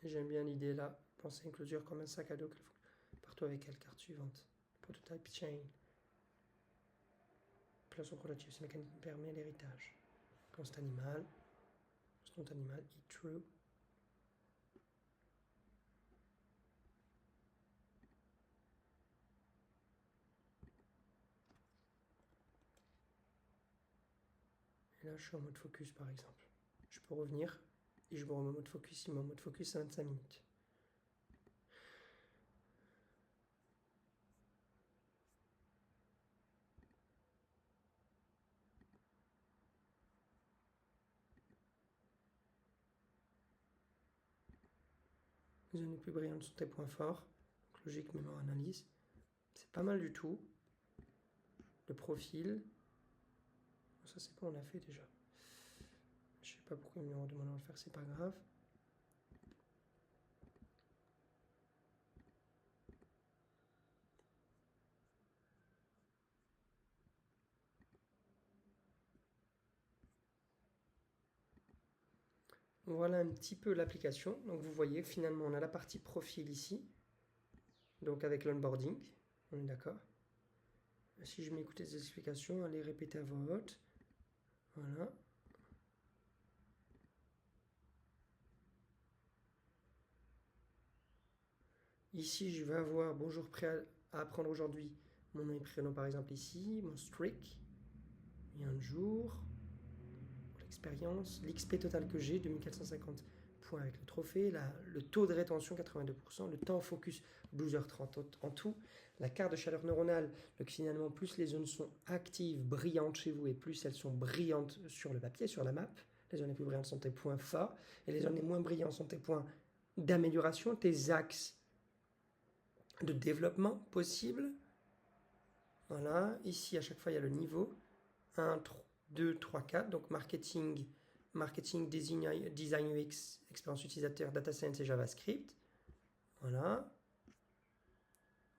J'aime bien l'idée là. Pensez à une closure comme un sac à dos. Partout avec elle, carte suivante. Prototype chain. Place au relatif, ce mécanisme permet l'héritage. Constant animal. Constant animal, eat true. Et là, je suis en mode focus par exemple. Je peux revenir et je me remets en mode focus. Il met en mode focus à 25 minutes. Les zones les plus brillantes sont tes points forts. Donc, logique, mémoire, analyse. C'est pas mal du tout. Le profil. Ça, c'est pas, on l'a fait déjà. Je sais pas pourquoi ils me demandent de le faire, c'est pas grave. Voilà un petit peu l'application. Donc vous voyez, finalement, on a la partie profil ici. Donc avec l'onboarding, on est d'accord. Si je m'écoute les explications, allez répéter à voix haute. Voilà. Ici, je vais avoir bonjour, prêt à apprendre aujourd'hui mon nom et prénom, par exemple ici, mon streak. Il y a un jour, l'expérience, l'XP total que j'ai, 2450 points avec le trophée, le taux de rétention 82%, le temps focus 12h30 en tout, la carte de chaleur neuronale, donc finalement plus les zones sont actives, brillantes chez vous et plus elles sont brillantes sur le papier, sur la map, les zones les plus brillantes sont tes points forts et les zones les moins brillantes sont tes points d'amélioration, tes axes de développement possible. Voilà, ici à chaque fois il y a le niveau 1, 2, 3, 4, donc marketing, design UX, expérience utilisateur, data science et JavaScript. Voilà.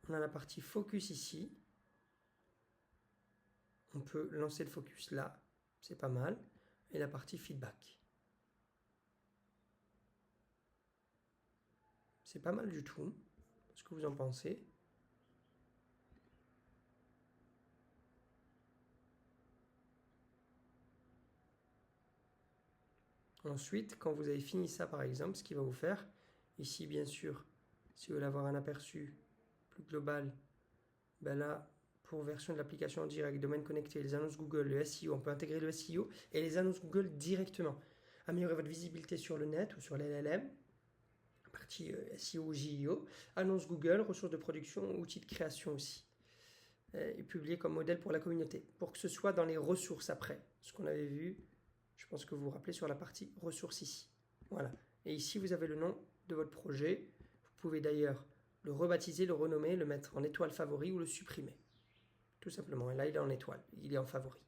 On a la partie focus ici. On peut lancer le focus là, c'est pas mal. Et la partie feedback. C'est pas mal du tout. Ce que vous en pensez? Ensuite, quand vous avez fini ça par exemple, ce qu'il va vous faire, ici bien sûr, si vous voulez avoir un aperçu plus global, ben là, pour version de l'application en direct, domaine connecté, les annonces Google, le SEO, on peut intégrer le SEO et les annonces Google directement. Améliorer votre visibilité sur le net ou sur l'LLM, partie SEO, JEO, annonces Google, ressources de production, outils de création aussi. Et publier comme modèle pour la communauté, pour que ce soit dans les ressources après. Ce qu'on avait vu, je pense que vous vous rappelez sur la partie ressources ici. Voilà. Et ici, vous avez le nom de votre projet. Vous pouvez d'ailleurs le rebaptiser, le renommer, le mettre en étoile favori ou le supprimer. Tout simplement. Et là, il est en étoile. Il est en favori.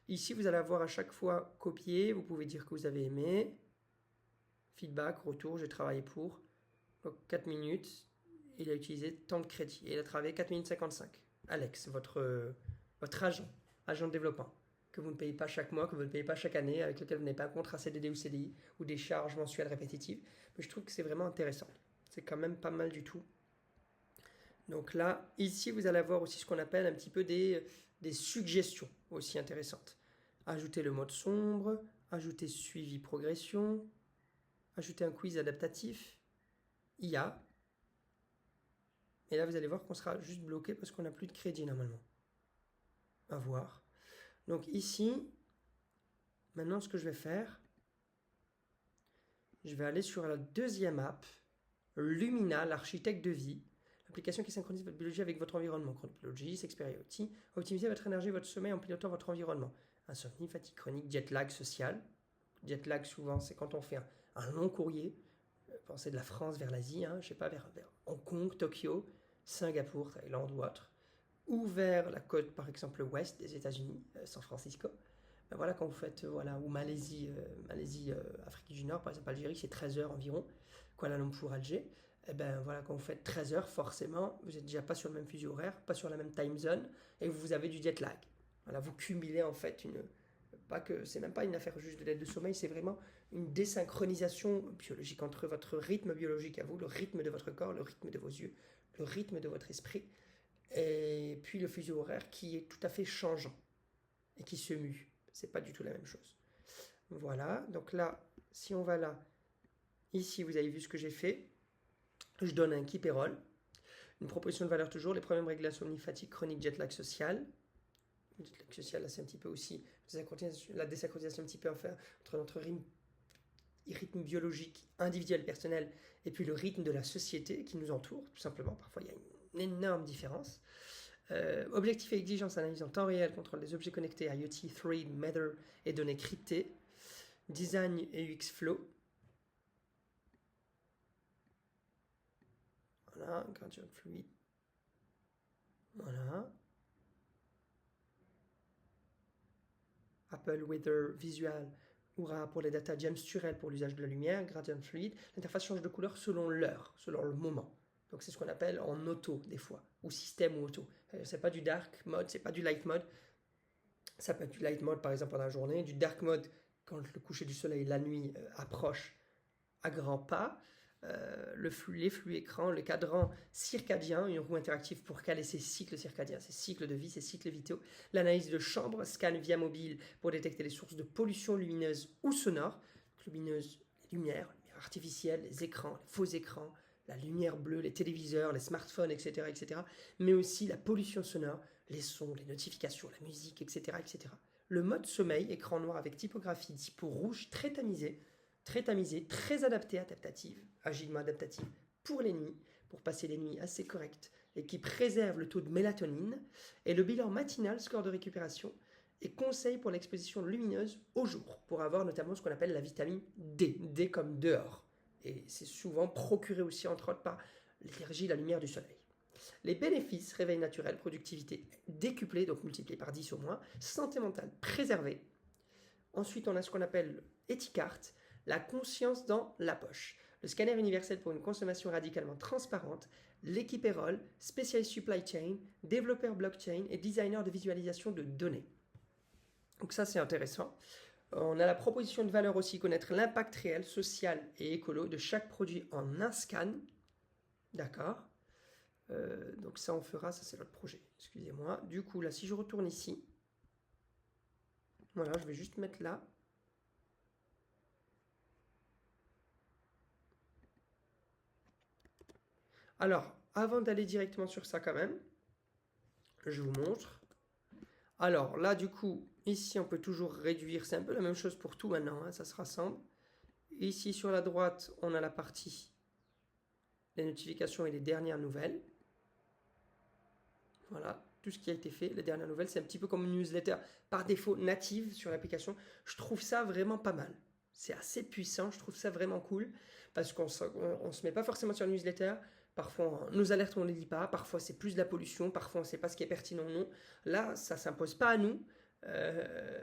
Ici, vous allez avoir à chaque fois copié. Vous pouvez dire que vous avez aimé. Feedback, retour, j'ai travaillé pour. Donc 4 minutes. Il a utilisé tant de crédits. Et il a travaillé 4 minutes 55. Alex, votre agent de développement, que vous ne payez pas chaque mois, que vous ne payez pas chaque année, avec lequel vous n'avez pas un contrat CDD ou CDI, ou des charges mensuelles répétitives. Mais je trouve que c'est vraiment intéressant. C'est quand même pas mal du tout. Donc là, ici, vous allez avoir aussi ce qu'on appelle un petit peu des suggestions aussi intéressantes. Ajouter le mode sombre, ajouter suivi progression, ajouter un quiz adaptatif, IA. Et là, vous allez voir qu'on sera juste bloqué parce qu'on n'a plus de crédit normalement. À voir. Donc ici, maintenant ce que je vais faire, je vais aller sur la deuxième app, Lumina, l'architecte de vie. Application qui synchronise votre biologie avec votre environnement. Chronobiologie, s'expérie outil. Optimisez votre énergie, votre sommeil en pilotant votre environnement. Insomnie, fatigue chronique, jet lag social. Jet lag, souvent, c'est quand on fait un long courrier. Pensez de la France vers l'Asie, je sais pas, vers Hong Kong, Tokyo, Singapour, Thaïlande ou autre. Ou vers la côte, par exemple, ouest des États-Unis, San Francisco. Ben voilà, quand vous faites, ou Malaisie, Afrique du Nord, par exemple, Algérie, c'est 13 heures environ. Kuala Lumpur, Alger. Et ben voilà, quand vous faites 13 heures, forcément, vous n'êtes déjà pas sur le même fuseau horaire, pas sur la même time zone, et vous avez du jet lag. Voilà, vous cumulez en fait c'est même pas une affaire juste de l'aide de sommeil, c'est vraiment une désynchronisation biologique entre votre rythme biologique à vous, le rythme de votre corps, le rythme de vos yeux, le rythme de votre esprit, et puis le fuseau horaire qui est tout à fait changeant et qui se mue. C'est pas du tout la même chose. Voilà, donc là, si on va là, ici vous avez vu ce que j'ai fait. Je donne un Kipérol, une proposition de valeur toujours, les problèmes réglés insomnie, fatigue chronique, jet lag social. Le jet lag social, là c'est un petit peu aussi la désynchronisation un petit peu entre notre rythme biologique, individuel, personnel, et puis le rythme de la société qui nous entoure, tout simplement. Parfois il y a une énorme différence. Objectif et exigence, analyse en temps réel, contrôle des objets connectés, IoT, 3, Matter et données cryptées. Design et UX Flow. Voilà, gradient fluide. Voilà. Apple Weather Visual aura pour les data James Turrell pour l'usage de la lumière, gradient fluide. L'interface change de couleur selon l'heure, selon le moment. Donc c'est ce qu'on appelle en auto des fois, ou système ou auto. C'est pas du dark mode, c'est pas du light mode. Ça peut être du light mode par exemple pendant la journée, du dark mode quand le coucher du soleil, la nuit approche à grands pas. Les flux écrans, le cadran circadien, une roue interactive pour caler ses cycles circadiens, ses cycles de vie, ses cycles vitaux, l'analyse de chambre, scan via mobile pour détecter les sources de pollution lumineuse ou sonore, lumineuse, les lumières artificielles, les écrans, les faux écrans, la lumière bleue, les téléviseurs, les smartphones, etc., mais aussi la pollution sonore, les sons, les notifications, la musique, etc., etc. Le mode sommeil, écran noir avec typographie typo rouge très tamisé, très adaptative, agilement adaptative pour les nuits, pour passer des nuits assez correctes et qui préserve le taux de mélatonine, et le bilan matinal, score de récupération, et conseil pour l'exposition lumineuse au jour, pour avoir notamment ce qu'on appelle la vitamine D, D comme dehors. Et c'est souvent procuré aussi, entre autres, par l'énergie, la lumière du soleil. Les bénéfices, réveil naturel, productivité décuplée, donc multipliée par 10 au moins, santé mentale préservée. Ensuite, on a ce qu'on appelle Ethicart, la conscience dans la poche. Le scanner universel pour une consommation radicalement transparente, l'équipérol, spécialiste supply chain, développeur blockchain et designer de visualisation de données. Donc ça, c'est intéressant. On a la proposition de valeur aussi, connaître l'impact réel, social et écolo de chaque produit en un scan. D'accord. Donc ça, on fera, ça c'est notre projet. Excusez-moi. Du coup, là, si je retourne ici, voilà, je vais juste mettre là. Alors, avant d'aller directement sur ça quand même, je vous montre. Alors là, du coup, ici, on peut toujours réduire. C'est un peu la même chose pour tout maintenant, ça se rassemble. Ici, sur la droite, on a la partie les notifications et les dernières nouvelles. Voilà, tout ce qui a été fait, les dernières nouvelles. C'est un petit peu comme une newsletter par défaut native sur l'application. Je trouve ça vraiment pas mal. C'est assez puissant, je trouve ça vraiment cool. Parce qu'on ne se met pas forcément sur une newsletter. Parfois, nos alertes, on ne les lit pas. Parfois, c'est plus de la pollution. Parfois, on ne sait pas ce qui est pertinent ou non. Là, ça ne s'impose pas à nous.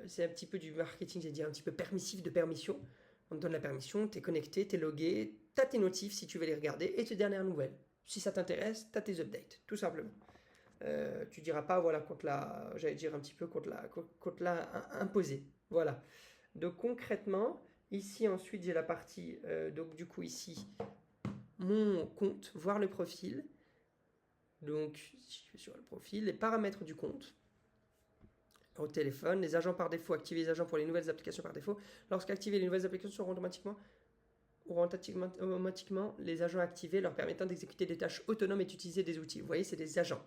C'est un petit peu du marketing, j'ai dit, un petit peu permissif de permission. On te donne la permission, tu es connecté, tu es logué, tu as tes notifs si tu veux les regarder et tes dernières nouvelles. Si ça t'intéresse, tu as tes updates, tout simplement. Tu diras pas, voilà, j'allais dire un petit peu contre la imposée. Voilà. Donc concrètement, ici ensuite, j'ai la partie, donc du coup ici, mon compte, voir le profil. Donc, si je vais sur le profil, les paramètres du compte au téléphone, les agents par défaut, activer les agents pour les nouvelles applications par défaut. Lorsqu'activer les nouvelles applications seront automatiquement les agents activés leur permettant d'exécuter des tâches autonomes et d'utiliser des outils. Vous voyez, c'est des agents.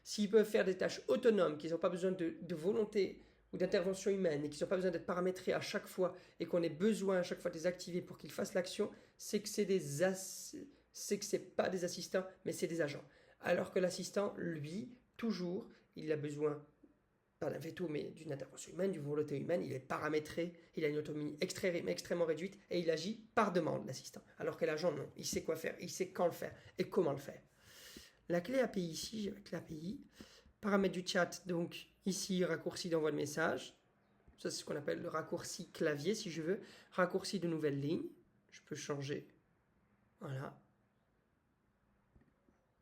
S'ils peuvent faire des tâches autonomes, qu'ils n'ont pas besoin de volonté ou d'intervention humaine et qu'ils n'ont pas besoin d'être paramétrés à chaque fois et qu'on ait besoin à chaque fois de les activer pour qu'ils fassent l'action, c'est que c'est pas des assistants, mais c'est des agents. Alors que l'assistant, lui, toujours, il a besoin, pas d'un veto, mais d'une intervention humaine, d'une volonté humaine. Il est paramétré, il a une autonomie extrêmement réduite et il agit par demande, l'assistant. Alors que l'agent, non, il sait quoi faire, il sait quand le faire et comment le faire. La clé API ici, avec l'API, paramètres du chat, donc ici, raccourci d'envoi de message. Ça, c'est ce qu'on appelle le raccourci clavier, si je veux. Raccourci de nouvelle ligne. Je peux changer. Voilà.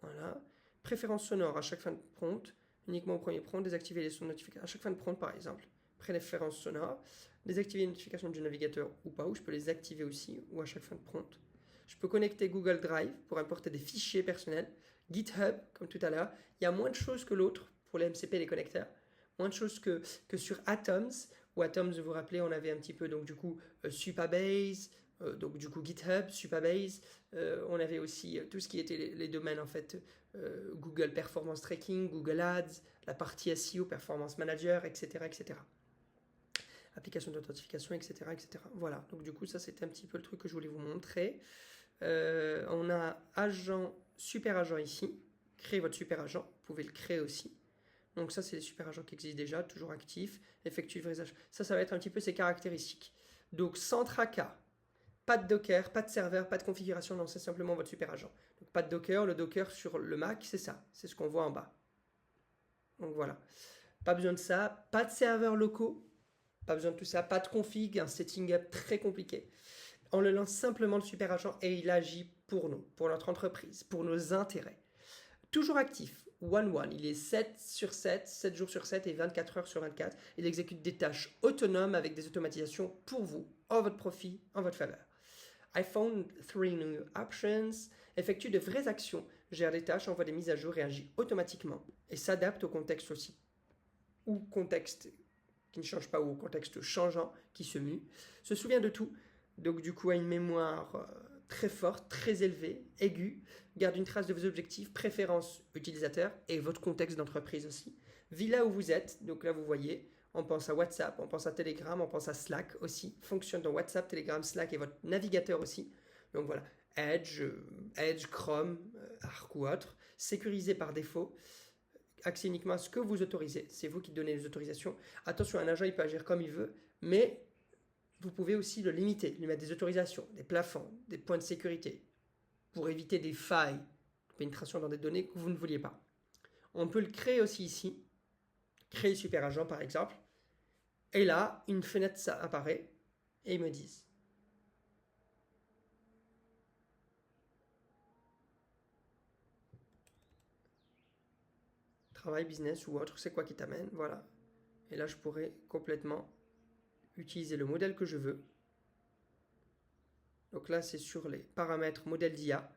Voilà. Préférence sonore à chaque fin de prompt. Uniquement au premier prompt. Désactiver les sons de notification. À chaque fin de prompt, par exemple. Préférence sonore. Désactiver les notifications du navigateur ou pas. Ou je peux les activer aussi. Ou à chaque fin de prompt. Je peux connecter Google Drive pour importer des fichiers personnels. GitHub, comme tout à l'heure. Il y a moins de choses que l'autre pour les MCP et les connecteurs. Moins de choses que sur Atoms. Ou Atoms, vous vous rappelez, on avait un petit peu, donc du coup, Supabase, donc du coup GitHub, Supabase. On avait aussi tout ce qui était les domaines, en fait, Google Performance Tracking, Google Ads, la partie SEO, Performance Manager, etc., etc. Application d'authentification, etc., etc. Voilà, donc du coup, ça, c'était un petit peu le truc que je voulais vous montrer. On a agent, super agent ici. Créez votre super agent, vous pouvez le créer aussi. Donc ça, c'est les super agents qui existent déjà, toujours actifs, effectuent le vraisemblance. Ça va être un petit peu ses caractéristiques. Donc sans tracas, pas de Docker, pas de serveur, pas de configuration, non, c'est simplement votre super agent. Donc pas de Docker, le Docker sur le Mac, c'est ça, c'est ce qu'on voit en bas. Donc voilà, pas besoin de ça, pas de serveurs locaux, pas besoin de tout ça, pas de config, un setting up très compliqué. On le lance simplement le super agent et il agit pour nous, pour notre entreprise, pour nos intérêts. Toujours actif, one-one, il est 7 sur 7, 7 jours sur 7 et 24 heures sur 24. Il exécute des tâches autonomes avec des automatisations pour vous, en votre profit, en votre faveur. I found 3 new options, effectue de vraies actions, gère des tâches, envoie des mises à jour, réagit automatiquement et s'adapte au contexte aussi. Ou contexte qui ne change pas ou au contexte changeant qui se mue. Se souvient de tout, donc du coup a une mémoire très forte, très élevée, aiguë, garde une trace de vos objectifs, préférences utilisateurs et votre contexte d'entreprise aussi. Vit là où vous êtes, donc là vous voyez, on pense à WhatsApp, on pense à Telegram, on pense à Slack aussi, fonctionne dans WhatsApp, Telegram, Slack et votre navigateur aussi. Donc voilà, Edge, Chrome, Arc ou autre, sécurisé par défaut. Accès uniquement à ce que vous autorisez, c'est vous qui donnez les autorisations. Attention, un agent il peut agir comme il veut, mais vous pouvez aussi le limiter, lui mettre des autorisations, des plafonds, des points de sécurité, pour éviter des failles de pénétration dans des données que vous ne vouliez pas. On peut le créer aussi ici, créer super agent par exemple, et là, une fenêtre ça apparaît, et ils me disent. Travail, business ou autre, c'est quoi qui t'amène, voilà. Et là, je pourrais complètement utiliser le modèle que je veux. Donc là, c'est sur les paramètres modèle d'IA.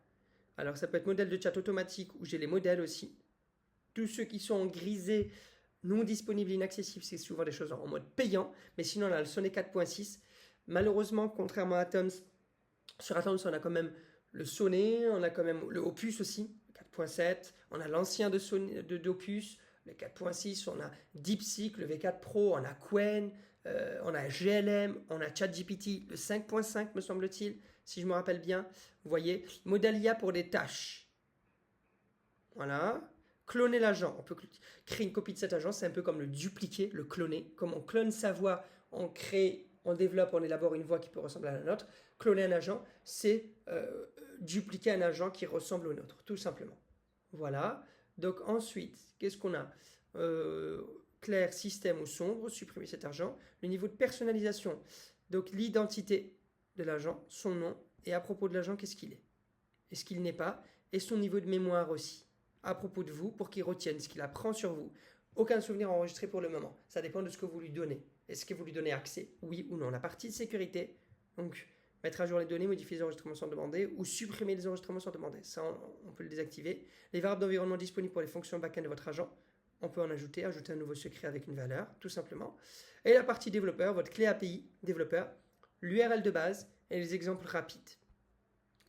Alors, ça peut être modèle de chat automatique où j'ai les modèles aussi. Tous ceux qui sont en grisé, non disponibles, inaccessibles, c'est souvent des choses en mode payant. Mais sinon, on a le Sonnet 4.6. Malheureusement, contrairement à Atoms, sur Atoms, on a quand même le Sonnet, on a quand même le Opus aussi, 4.7. On a l'ancien d'Opus, le 4.6. On a DeepSeek, le V4 Pro. On a Qwen. On a GLM, on a ChatGPT, le 5.5 me semble-t-il, si je me rappelle bien. Vous voyez, modèle IA pour des tâches. Voilà. Cloner l'agent. On peut créer une copie de cet agent, c'est un peu comme le dupliquer, le cloner. Comme on clone sa voix, on crée, on développe, on élabore une voix qui peut ressembler à la nôtre. Cloner un agent, c'est dupliquer un agent qui ressemble au nôtre, tout simplement. Voilà. Donc ensuite, qu'est-ce qu'on a clair, système ou sombre, supprimer cet agent. Le niveau de personnalisation, donc l'identité de l'agent, son nom, et à propos de l'agent, qu'est-ce qu'il est et ce qu'il n'est pas, et son niveau de mémoire aussi, à propos de vous, pour qu'il retienne ce qu'il apprend sur vous. Aucun souvenir enregistré pour le moment. Ça dépend de ce que vous lui donnez. Est-ce que vous lui donnez accès, oui ou non. La partie de sécurité, donc mettre à jour les données, modifier les enregistrements sans demander, ou supprimer les enregistrements sans demander. Ça, on peut le désactiver. Les variables d'environnement disponibles pour les fonctions back-end de votre agent, on peut en ajouter un nouveau secret avec une valeur, tout simplement. Et la partie développeur, votre clé API développeur, l'URL de base et les exemples rapides.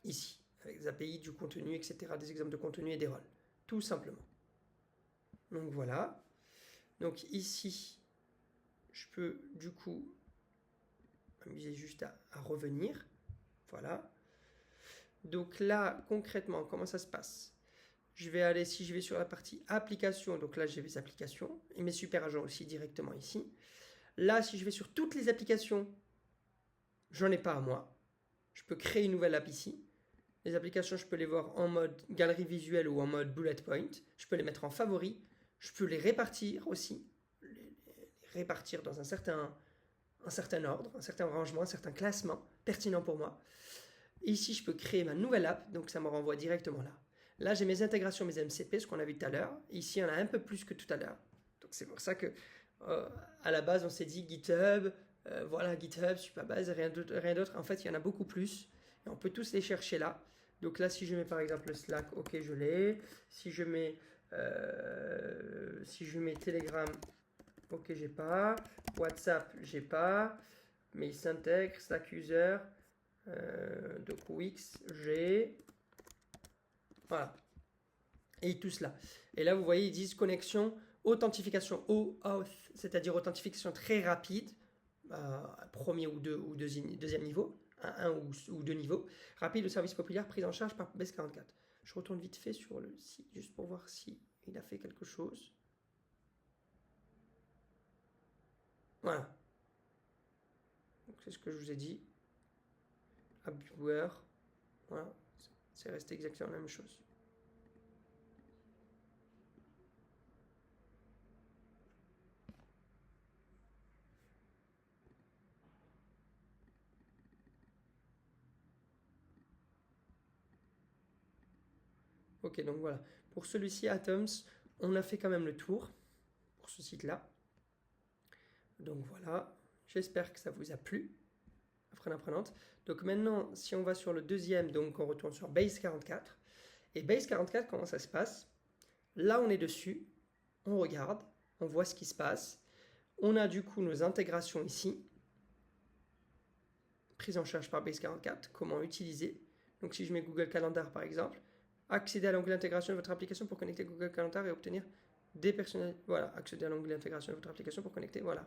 Ici, avec des API, du contenu, etc., des exemples de contenu et des rôles. Tout simplement. Donc voilà. Donc ici, je peux du coup m'amuser juste à revenir. Voilà. Donc là, concrètement, comment ça se passe ? Je vais aller, si je vais sur la partie applications, donc là j'ai mes applications et mes super agents aussi directement ici. Là, si je vais sur toutes les applications, j'en ai pas à moi. Je peux créer une nouvelle app ici. Les applications, je peux les voir en mode galerie visuelle ou en mode bullet point. Je peux les mettre en favoris. Je peux les répartir aussi. Les répartir dans un certain ordre, un certain rangement, un certain classement pertinent pour moi. Et ici, je peux créer ma nouvelle app, donc ça me renvoie directement là. Là, j'ai mes intégrations, mes MCP, ce qu'on a vu tout à l'heure. Ici, il y en a un peu plus que tout à l'heure. Donc c'est pour ça que à la base, on s'est dit GitHub, voilà, GitHub, Supabase, rien d'autre. En fait, il y en a beaucoup plus. Et on peut tous les chercher là. Donc là, si je mets par exemple le Slack, ok, je l'ai. Si je mets Telegram, ok, j'ai pas. WhatsApp, j'ai pas. Mais il s'intègre, Slack User, donc Wix, j'ai. Voilà. Et tout cela. Et là, vous voyez, ils disent connexion, authentification OAuth, c'est-à-dire authentification très rapide, premier ou deuxième niveau, un ou deux niveaux, rapide au service populaire, prise en charge par Base44. Je retourne vite fait sur le site, juste pour voir si il a fait quelque chose. Voilà. C'est ce que je vous ai dit. AppViewer. Voilà. C'est resté exactement la même chose. Ok, donc voilà. Pour celui-ci, Atoms, on a fait quand même le tour pour ce site-là. Donc voilà. J'espère que ça vous a plu. Apprenante. Donc maintenant, si on va sur le deuxième, donc on retourne sur Base 44. Et Base 44, comment ça se passe? Là, on est dessus. On regarde. On voit ce qui se passe. On a du coup nos intégrations ici. Prise en charge par Base 44. Comment utiliser. Donc si je mets Google Calendar par exemple, accéder à l'onglet intégration de votre application pour connecter Google Calendar et obtenir des personnalités. Voilà, accéder à l'onglet intégration de votre application pour connecter. Voilà.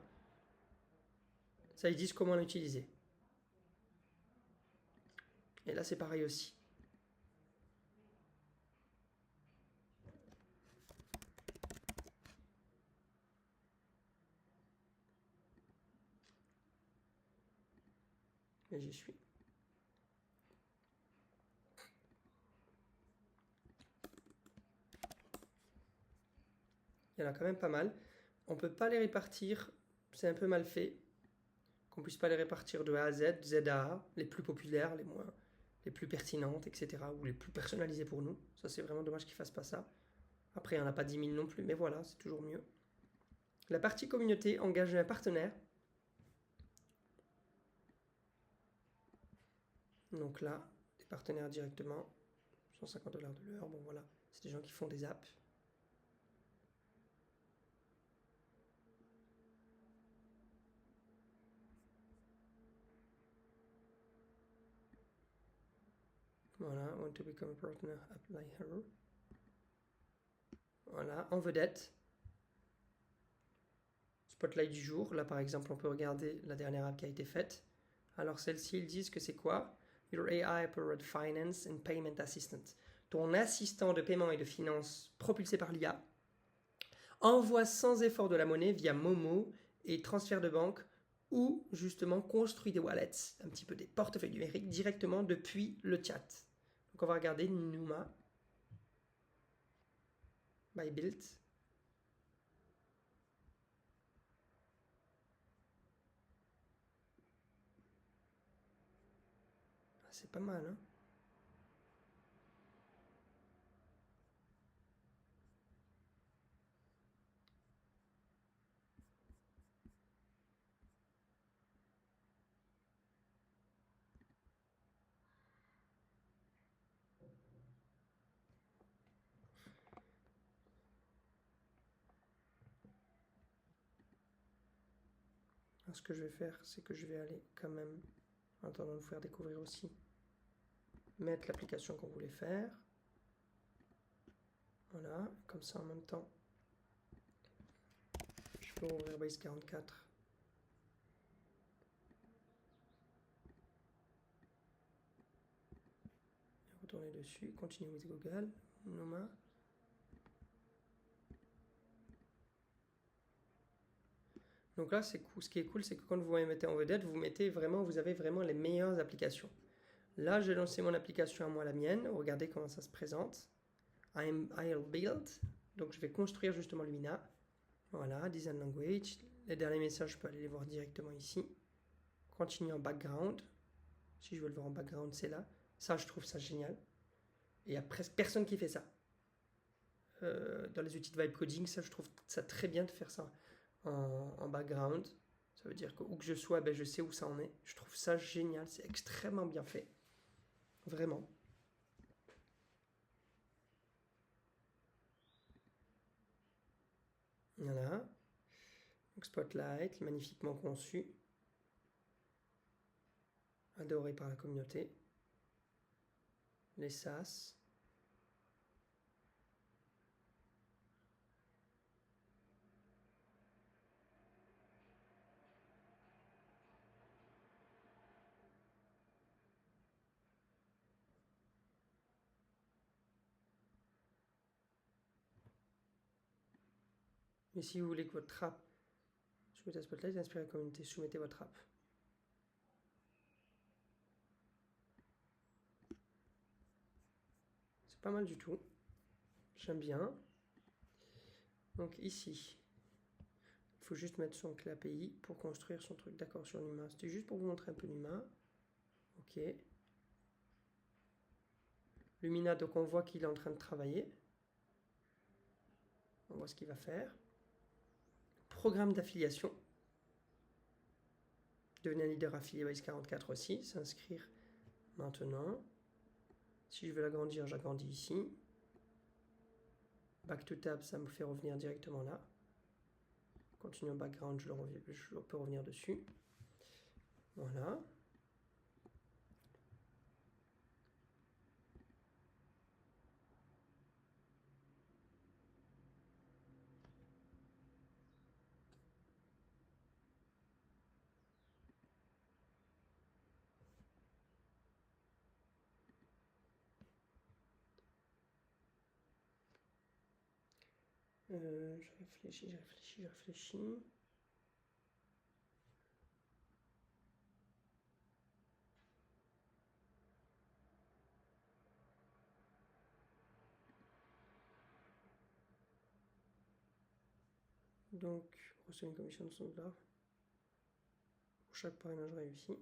Ça, ils disent comment l'utiliser. Et là, c'est pareil aussi. Et j'y suis. Il y en a quand même pas mal. On ne peut pas les répartir, c'est un peu mal fait. Qu'on ne puisse pas les répartir de A à Z, Z à A, les plus populaires, les plus pertinentes, etc. Ou les plus personnalisées pour nous. Ça, c'est vraiment dommage qu'ils ne fassent pas ça. Après, il n'y en a pas 10 000 non plus, mais voilà, c'est toujours mieux. La partie communauté, engager un partenaire. Donc là, des partenaires directement, 150 $ de l'heure. Bon voilà, c'est des gens qui font des apps. Voilà, want to become a partner, apply here. Voilà, en vedette. Spotlight du jour. Là, par exemple, on peut regarder la dernière app qui a été faite. Alors, celle-ci, ils disent que c'est quoi? Your AI-powered finance and payment assistant. Ton assistant de paiement et de finance propulsé par l'IA envoie sans effort de la monnaie via Momo et transfert de banque ou justement construit des wallets, un petit peu des portefeuilles numériques directement depuis le chat. Donc, on va regarder Numa by Built. C'est pas mal, hein? Alors, ce que je vais faire, c'est que je vais aller quand même, en attendant de vous faire découvrir aussi, mettre l'application qu'on voulait faire. Voilà, comme ça en même temps, je peux ouvrir Base 44. Et retourner dessus, continuer with Google, Numa. Donc là, c'est cool. Ce qui est cool, c'est que quand vous mettez en vedette, vous avez vraiment les meilleures applications. Là, j'ai lancé mon application à moi, la mienne. Regardez comment ça se présente. I'll build. Donc, je vais construire justement Lumina. Voilà, design language. Les derniers messages, je peux aller les voir directement ici. Continue en background. Si je veux le voir en background, c'est là. Ça, je trouve ça génial. Et il n'y a presque personne qui fait ça. Dans les outils de vibe coding, ça, je trouve ça très bien de faire ça en background. Ça veut dire que où que je sois, ben, je sais où ça en est. Je trouve ça génial. C'est extrêmement bien fait. Vraiment. Voilà. Donc Spotlight, magnifiquement conçu. Adoré par la communauté. Les SAS. Mais si vous voulez que votre trappe soumettez à Spotlight, inspirez la communauté, soumettez votre trappe. C'est pas mal du tout. J'aime bien. Donc ici, il faut juste mettre son clé API pour construire son truc. D'accord, sur l'humain. C'était juste pour vous montrer un peu l'humain. Ok. Lumina, donc on voit qu'il est en train de travailler. On voit ce qu'il va faire. Programme d'affiliation. Devenir un leader affilié Base 44 aussi. S'inscrire maintenant. Si je veux l'agrandir, j'agrandis ici. Back to tab, ça me fait revenir directement là. Continue en background, je peux revenir dessus. Voilà. Je réfléchis. Donc, reçoit une commission de $100 pour chaque parrainage réussi.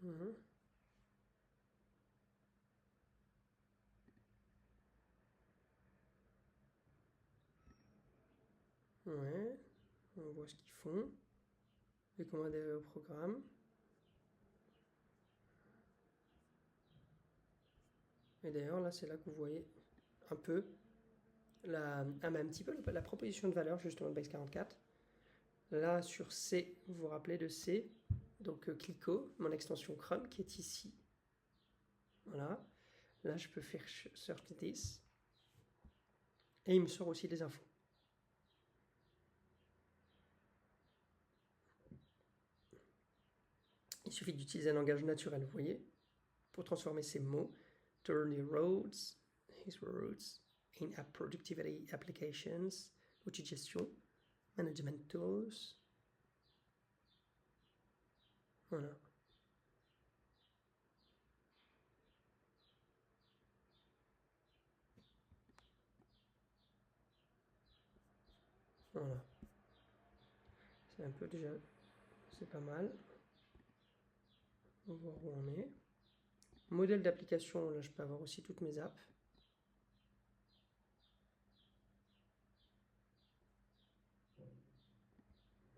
Mhm. Ouais, on voit ce qu'ils font. Les commandes au programme. Et d'ailleurs, là, c'est là que vous voyez un peu un petit peu la proposition de valeur justement de Base 44. Là, sur C, vous vous rappelez de C. Donc, Clico, mon extension Chrome qui est ici. Voilà. Là, je peux faire Search This. Et il me sort aussi des infos. Il suffit d'utiliser un langage naturel, vous voyez, pour transformer ces mots. Turn your roads, his roads, in app productivity applications, outils de gestion, management tools. Voilà. Voilà. C'est un peu déjà, c'est pas mal. On va voir où on est. Modèle d'application, là je peux avoir aussi toutes mes apps.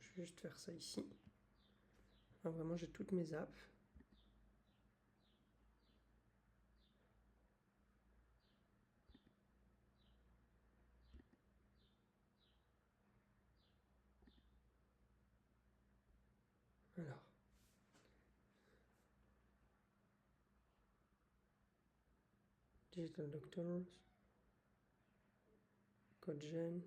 Je vais juste faire ça ici. Alors vraiment j'ai toutes mes apps. Alors. Digital Doctors. Code gène.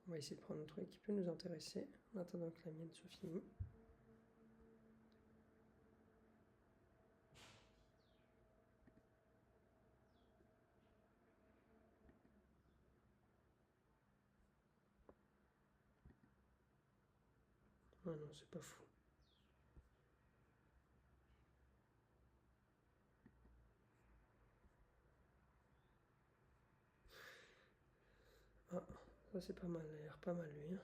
On va essayer de prendre un truc qui peut nous intéresser en attendant que la mienne soit finie. Ah non, c'est pas fou. Ah, ça c'est pas mal, il a l'air pas mal lui. Hein.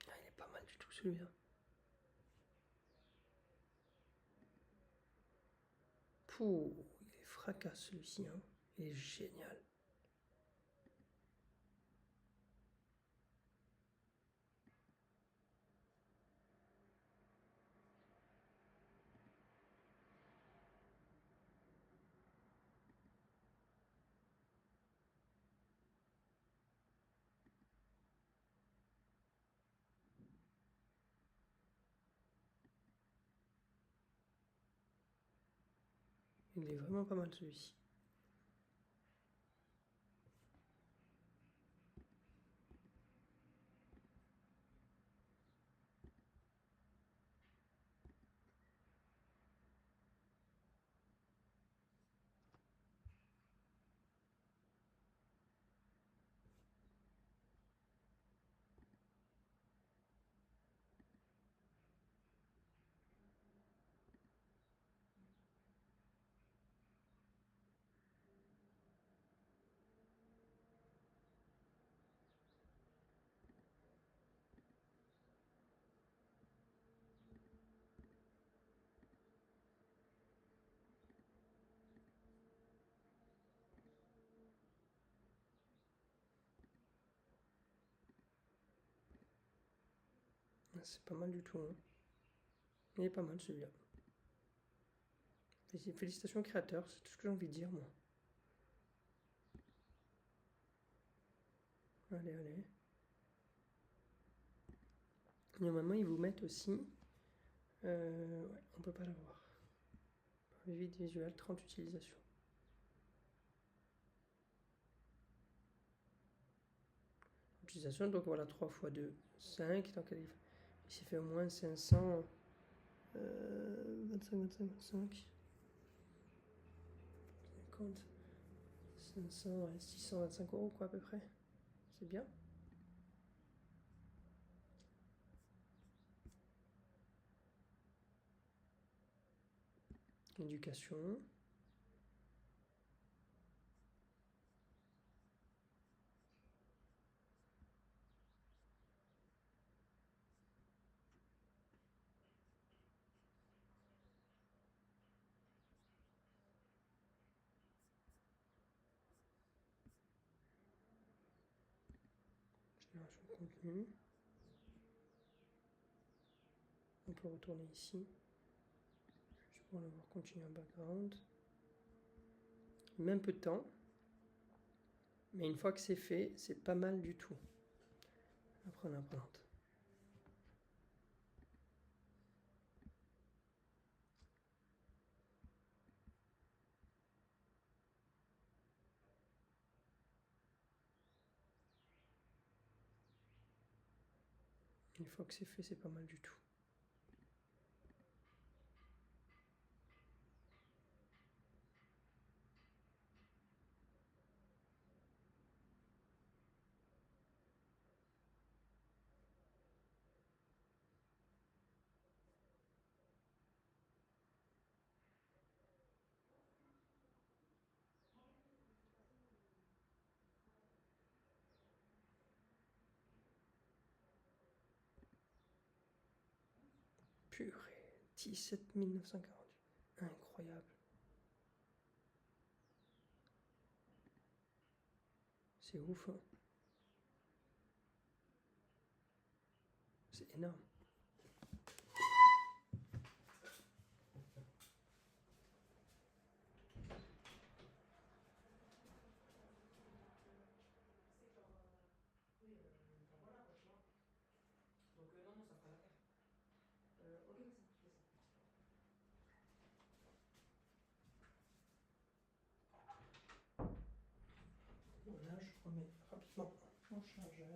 Ah, il est pas mal du tout celui-là. Pouh, il est fracasse celui-ci. Hein. Il est génial. Il est vraiment pas mal celui-ci. C'est pas mal du tout. Hein. Il est pas mal celui-là. Félicitations créateur, c'est tout ce que j'ai envie de dire moi. Allez, allez. Normalement, ils vous mettent aussi. Ouais, on peut pas l'avoir. Vide visuel, 30 utilisations. Utilisation, donc voilà, 3 x 2, 5. Donc il s'est fait au moins 500. 25, 25, 25. 50. 500, ouais, 625 € quoi à peu près. C'est bien. Éducation. Génération de contenu. On peut retourner ici. Juste pour le voir continuer en background. Même peu de temps. Mais une fois que c'est fait, c'est pas mal du tout. Apprenez, apprenante. Une fois que c'est fait, c'est pas mal du tout. Purée, 17 948. Incroyable. C'est ouf. Hein. C'est énorme. Bon, mon chargeur.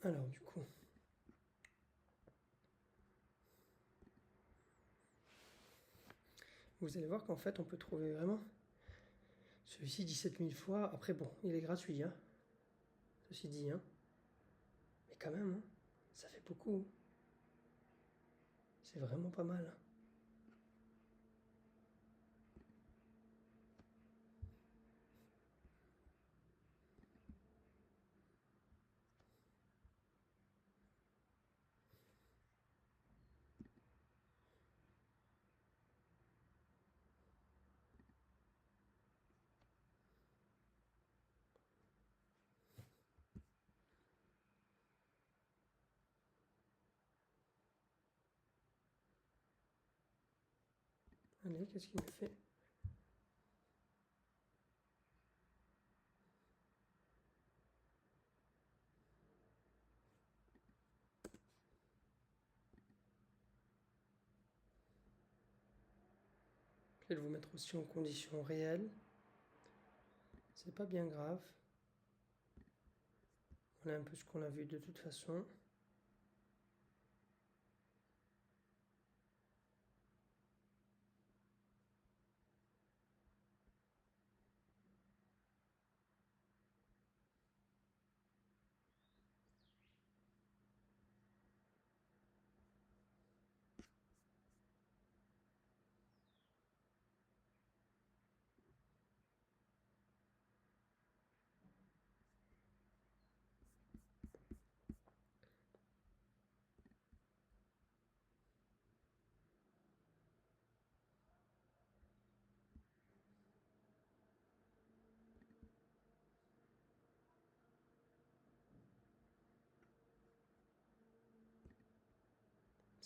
Alors du coup, vous allez voir qu'en fait on peut trouver vraiment celui-ci 17 000 fois. Après bon, il est gratuit, hein, ceci dit, hein. Mais quand même, hein, ça fait beaucoup. C'est vraiment pas mal. Allez, qu'est-ce qu'il me fait? Je vais vous mettre aussi en conditions réelles. C'est pas bien grave. Voilà un peu ce qu'on a vu de toute façon.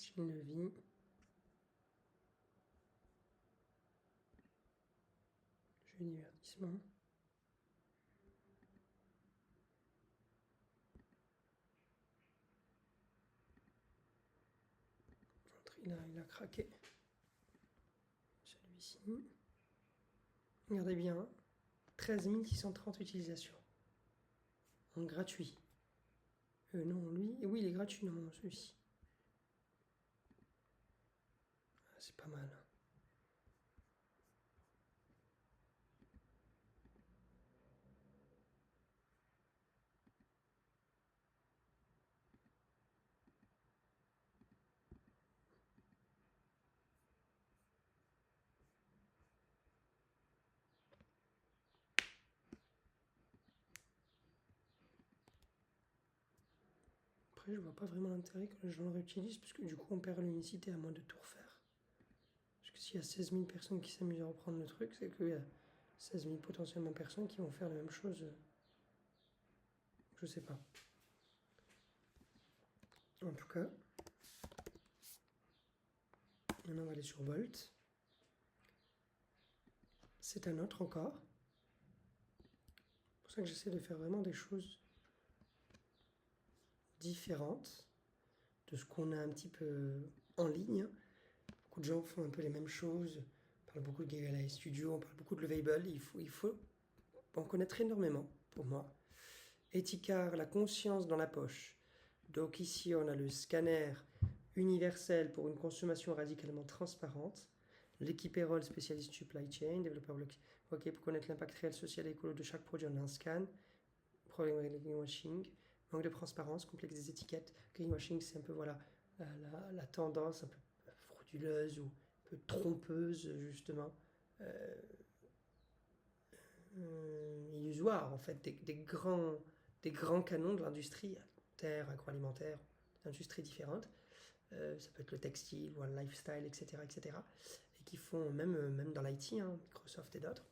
Signe de vie. Jeu divertissement. Il a craqué. Celui-ci. Regardez bien. 13 630 utilisations. En gratuit. Non, lui. Oui, il est gratuit, non, celui-ci. Ah, c'est pas mal. Après, je vois pas vraiment l'intérêt que les gens le réutilisent, parce que du coup, on perd l'unicité à moins de tout refaire. Parce que s'il y a 16 000 personnes qui s'amusent à reprendre le truc, c'est qu'il y a 16 000 potentiellement personnes qui vont faire la même chose. Je sais pas. En tout cas, maintenant on va aller sur Volt. C'est un autre encore. C'est pour ça que j'essaie de faire vraiment des choses différentes de ce qu'on a un petit peu en ligne. Beaucoup de gens font un peu les mêmes choses. On parle beaucoup de Gagala Studio, on parle beaucoup de Lovable. Il faut en connaître énormément pour moi. Eticar, la conscience dans la poche. Donc ici, on a le scanner universel pour une consommation radicalement transparente. L'équipe Erol, spécialiste supply chain, développeur bloqué pour connaître l'impact réel social et écolo de chaque produit en un scan. Problème avec le greenwashing, manque de transparence, complexe des étiquettes. Greenwashing, c'est un peu voilà la tendance un peu frauduleuse ou un peu trompeuse justement. Illusoire en fait des grands canons de l'industrie alimentaire, agroalimentaire, d'industries différentes. Ça peut être le textile ou le lifestyle, etc., etc. Et qui font, même dans l'IT, hein, Microsoft et d'autres,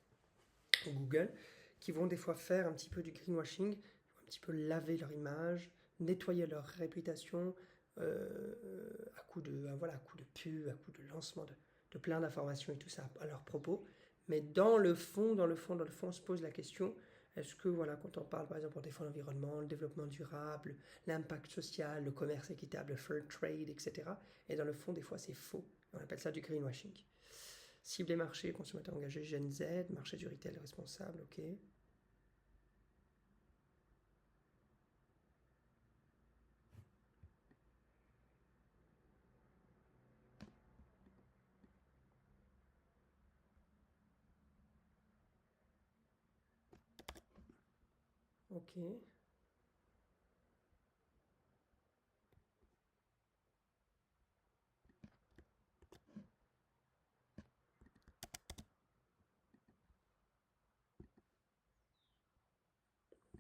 ou Google, qui vont des fois faire un petit peu du greenwashing, un petit peu laver leur image, nettoyer leur réputation à coup de pub, à coup de lancement de plein d'informations et tout ça à leur propos. Mais dans le fond, on se pose la question Est-ce que, voilà, quand on parle, par exemple, pour défendre l'environnement, le développement durable, l'impact social, le commerce équitable, le fair trade, etc. Et dans le fond, des fois, c'est faux. On appelle ça du greenwashing. Cible des marchés, consommateurs engagés, Gen Z, marché du retail responsable, ok. Ok.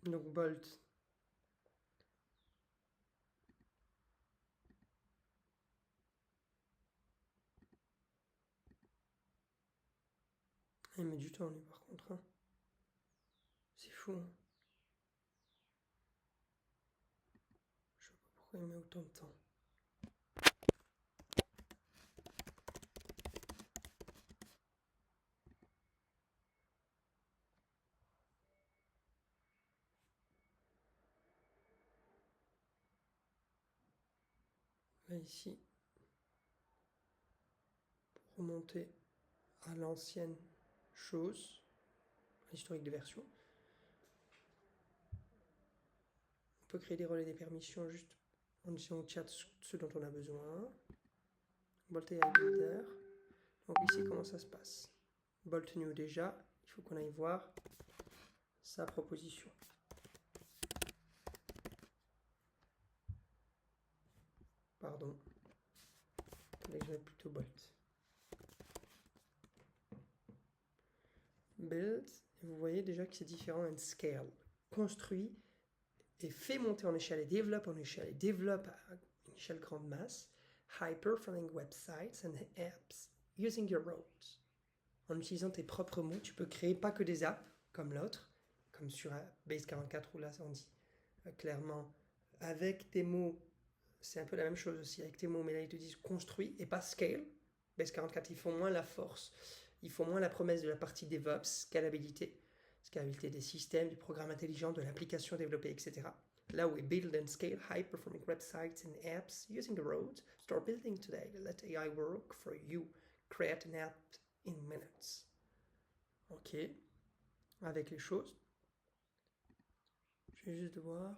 Donc Bolt. Il met du temps, lui, par contre. Hein. C'est fou. Hein. Je sais pas pourquoi il met autant de temps. Là, ici, pour remonter à l'ancienne chose, l'historique de version, on peut créer des relais des permissions juste en disant au chat ce dont on a besoin. Bolt AI Builder. Donc ici, comment ça se passe? Bolt New déjà, il faut qu'on aille voir sa proposition. Pardon. Attendez, je vais plutôt Bolt. Build, et vous voyez déjà que c'est différent en scale. Construit et fait monter en échelle et développe en échelle et développe à une échelle grande masse. High performing websites and apps using your roads. En utilisant tes propres mots, tu peux créer pas que des apps comme l'autre, comme sur Base 44 où là on dit clairement avec tes mots, c'est un peu la même chose aussi avec tes mots, mais là ils te disent construit et pas scale. Base 44, ils font moins la force, ils font moins la promesse de la partie DevOps, scalabilité des systèmes, du programme intelligent, de l'application développée, etc. Là où est build and scale high-performing websites and apps using the roads, start building today, let AI work for you, create an app in minutes. Ok, avec les choses. Je vais juste voir.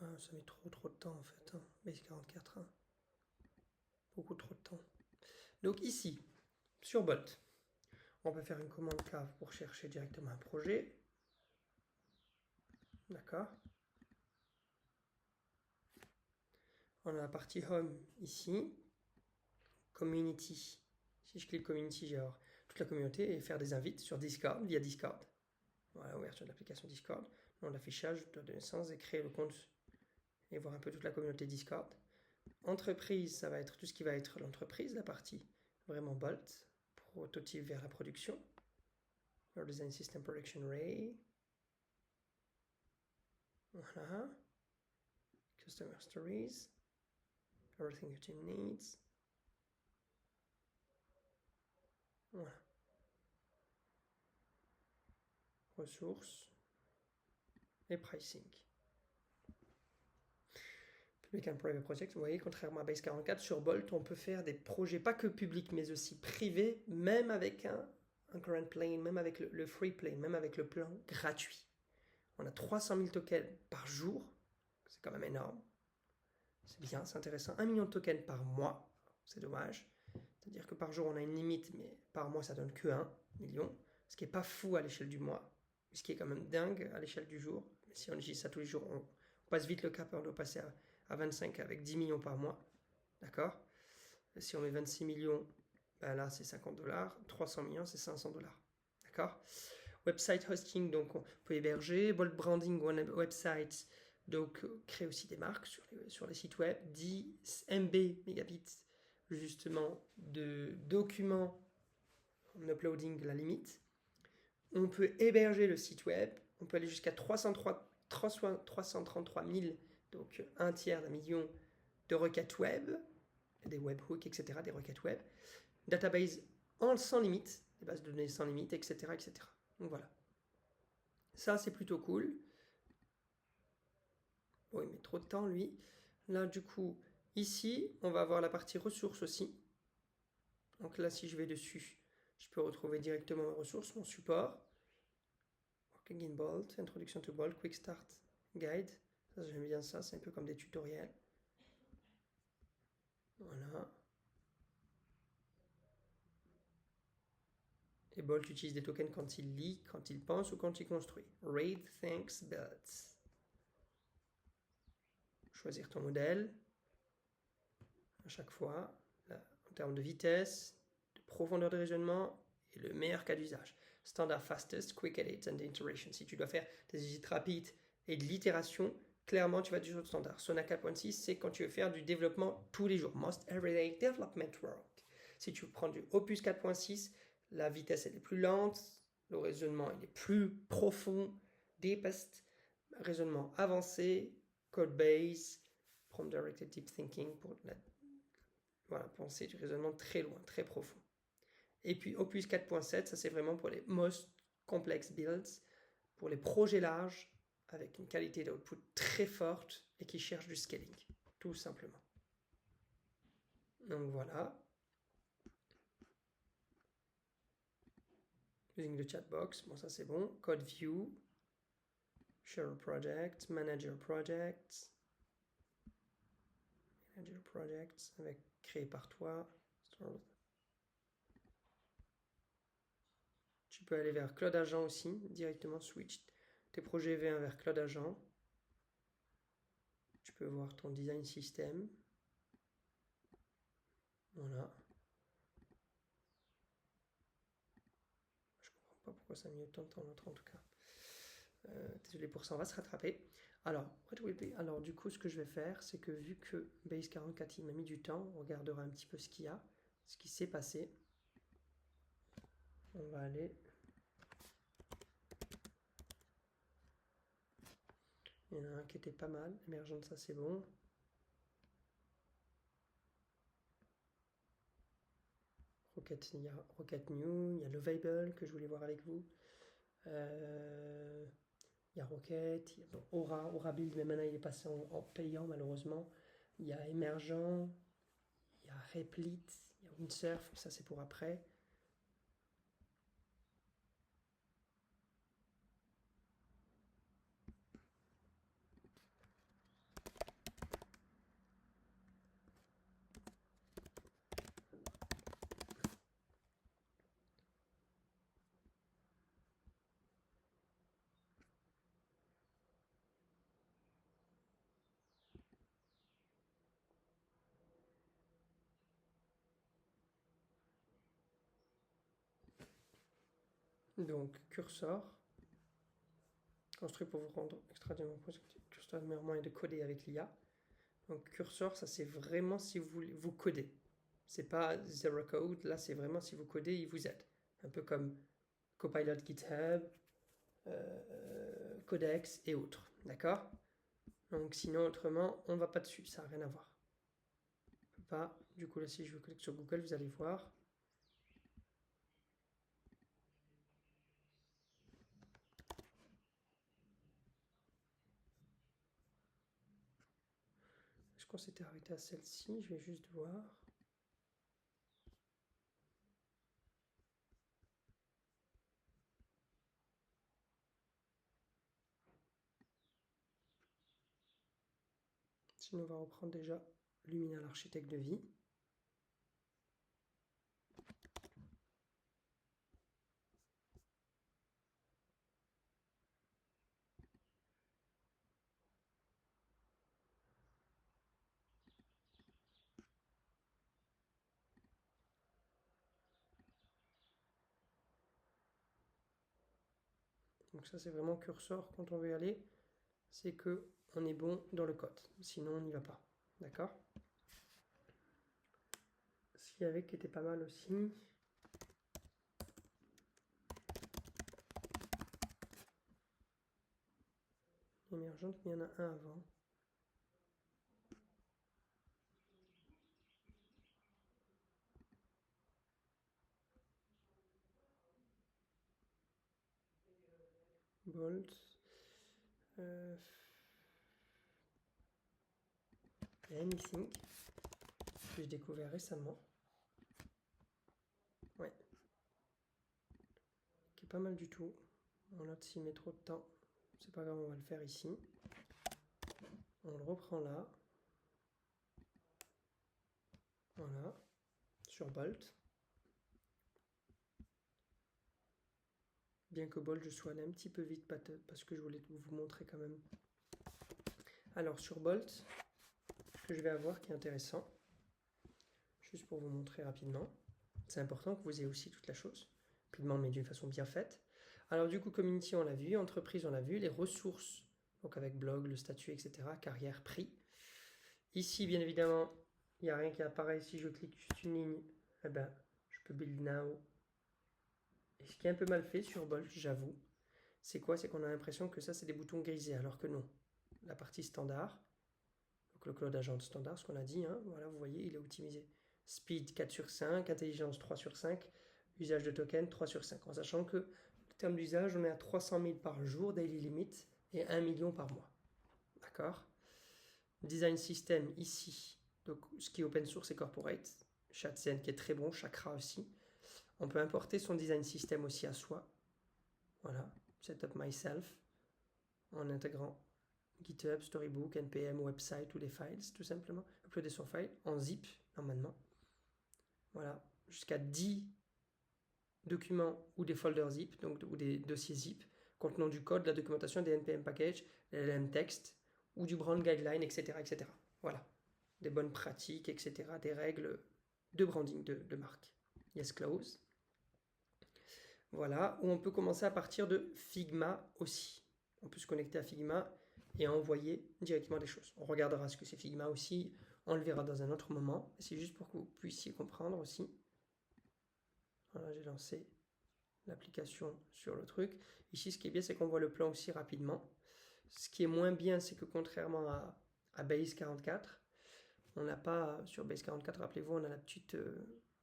Ah, ça met trop de temps en fait. Hein. Base 44. Hein. Beaucoup trop de temps. Donc ici, sur Bolt, on peut faire une commande cave pour chercher directement un projet. D'accord. On a la partie Home ici. Community. Si je clique Community, j'ai alors toute la communauté et faire des invites sur Discord, via Discord. Voilà, ouverture de l'application Discord. Nom d'affichage, de naissance et créer le compte et voir un peu toute la communauté Discord. Entreprise, ça va être tout ce qui va être l'entreprise, la partie vraiment Bolt, prototype vers la production. Your Design System Production Ray. Voilà. Customer Stories. Everything your team needs. Voilà. Ressources. Et pricing. Public and Private Project, vous voyez, contrairement à Base 44, sur Bolt, on peut faire des projets pas que publics, mais aussi privés, même avec un current plane, même avec le free plane, même avec le plan gratuit. On a 300 000 tokens par jour, c'est quand même énorme. C'est bien, c'est intéressant. 1 million de tokens par mois, c'est dommage. C'est-à-dire que par jour, on a une limite, mais par mois, ça donne que 1 million, ce qui n'est pas fou à l'échelle du mois, ce qui est quand même dingue à l'échelle du jour. Mais si on utilise ça tous les jours, on passe vite le cap, on doit passer à 25 avec 10 millions par mois. D'accord. Si on met 26 millions, ben là, c'est $50. 300 millions, c'est $500. D'accord. Website hosting, donc on peut héberger. Bolt branding websites, donc créer aussi des marques sur les sites web. 10 MB mégabits justement de documents en uploading la limite. On peut héberger le site web. On peut aller jusqu'à 333 000, donc un tiers d'un million de requêtes web, des webhooks, etc., des requêtes web. Database sans limite, des bases de données sans limite, etc. etc. Donc voilà. Ça, c'est plutôt cool. Oh, il met trop de temps, lui. Là, du coup, ici, on va avoir la partie ressources aussi. Donc là, si je vais dessus, je peux retrouver directement mes ressources, mon support. Working in Bolt, introduction to Bolt, quick start guide. Ça, j'aime bien ça, c'est un peu comme des tutoriels. Voilà. Et Bolt utilise des tokens quand il lit, quand il pense ou quand il construit. Read, thanks, builds. Choisir ton modèle à chaque fois, là, en termes de vitesse, de profondeur de raisonnement et le meilleur cas d'usage. Standard fastest, quick edit and iteration. Si tu dois faire des edits rapides et de l'itération, clairement tu vas du au standard. Sona 4.6, c'est quand tu veux faire du développement tous les jours. Most everyday development work. Si tu prends du Opus 4.6, la vitesse elle est plus lente, le raisonnement il est plus profond, deepest, raisonnement avancé, code base, prompt directed deep thinking pour penser du raisonnement très loin, très profond. Et puis Opus 4.7, ça c'est vraiment pour les most complex builds, pour les projets larges, avec une qualité d'output très forte et qui cherchent du scaling, tout simplement. Donc voilà. Using the chat box, bon ça c'est bon. Code view, share project, manager projects, avec créé par toi. Tu peux aller vers Cloud Agent aussi, directement switch tes projets V1 vers Cloud Agent. Tu peux voir ton design system. Voilà. Je comprends pas pourquoi ça a mis autant de temps l'autre en tout cas. Désolé pour ça, on va se rattraper. Alors, du coup, ce que je vais faire, c'est que vu que Base 44 il m'a mis du temps, on regardera un petit peu ce qu'il y a, ce qui s'est passé. On va aller. Il y en a un qui était pas mal. Émergente, ça c'est bon. Rocket, il y a Rocket New, il y a Lovable que je voulais voir avec vous. Il y a Rocket, il y a Aura Build, mais maintenant il est passé en payant malheureusement. Il y a Emergent, il y a Replit, il y a Windsurf, ça c'est pour après. Donc, cursor, construit pour vous rendre extrêmement positif. Cursor, le meilleur moyen de coder avec l'IA. Donc, cursor, ça c'est vraiment si vous voulez vous coder. C'est pas zero code, là c'est vraiment si vous codez, il vous aide. Un peu comme Copilot GitHub, Codex et autres. D'accord? Donc, sinon, autrement, on va pas dessus, ça n'a rien à voir. On peut pas. Du coup, là, si je veux cliquer sur Google, vous allez voir. Je pense qu'on s'était arrêté à celle-ci, je vais juste voir. Sinon, on va reprendre déjà Lumina, l'architecte de vie. Donc ça, c'est vraiment curseur quand on veut y aller. C'est que on est bon dans le code. Sinon, on n'y va pas. D'accord? Ce qu'il y avait qui était pas mal aussi. Émergente, mais il y en a un avant. Bolt. Anything. Que j'ai découvert récemment. Ouais. Qui est pas mal du tout. On note s'il met trop de temps. C'est pas grave, on va le faire ici. On le reprend là. Voilà. Sur Bolt. Bien que Bolt, je sois allé un petit peu vite parce que je voulais vous montrer quand même. Alors sur Bolt, ce que je vais avoir qui est intéressant, juste pour vous montrer rapidement, c'est important que vous ayez aussi toute la chose, rapidement mais d'une façon bien faite. Alors du coup, community on l'a vu, entreprise on l'a vu, les ressources, donc avec blog, le statut, etc., carrière, prix. Ici, bien évidemment, il n'y a rien qui apparaît. Si je clique juste une ligne, eh ben, je peux build now. Et ce qui est un peu mal fait sur Bolt, j'avoue, c'est quoi? C'est qu'on a l'impression que ça, c'est des boutons grisés, alors que non. La partie standard, donc le Cloud Agent standard, ce qu'on a dit, hein, voilà, vous voyez, il est optimisé. Speed 4 sur 5, intelligence 3 sur 5, usage de token 3 sur 5. En sachant que, en termes d'usage, on est à 300 000 par jour, daily limit, et 1 million par mois. D'accord? Design system ici, donc ce qui est open source et corporate. Chatsen qui est très bon, Chakra aussi. On peut importer son design system aussi à soi. Voilà, setup myself, en intégrant GitHub, Storybook, NPM, website ou les files, tout simplement. Uploader son file en zip, normalement. Voilà, jusqu'à 10 documents ou des folders zip, donc, ou des dossiers zip, contenant du code, de la documentation, des NPM packages, LLM text, ou du brand guideline, etc., etc. Voilà, des bonnes pratiques, etc., des règles de branding de marque. Yes, close. Voilà, où on peut commencer à partir de Figma aussi. On peut se connecter à Figma et envoyer directement des choses. On regardera ce que c'est Figma aussi, on le verra dans un autre moment. C'est juste pour que vous puissiez comprendre aussi. Voilà, j'ai lancé l'application sur le truc. Ici, ce qui est bien, c'est qu'on voit le plan aussi rapidement. Ce qui est moins bien, c'est que contrairement à Base 44, on n'a pas, sur Base 44, rappelez-vous, on a la petite...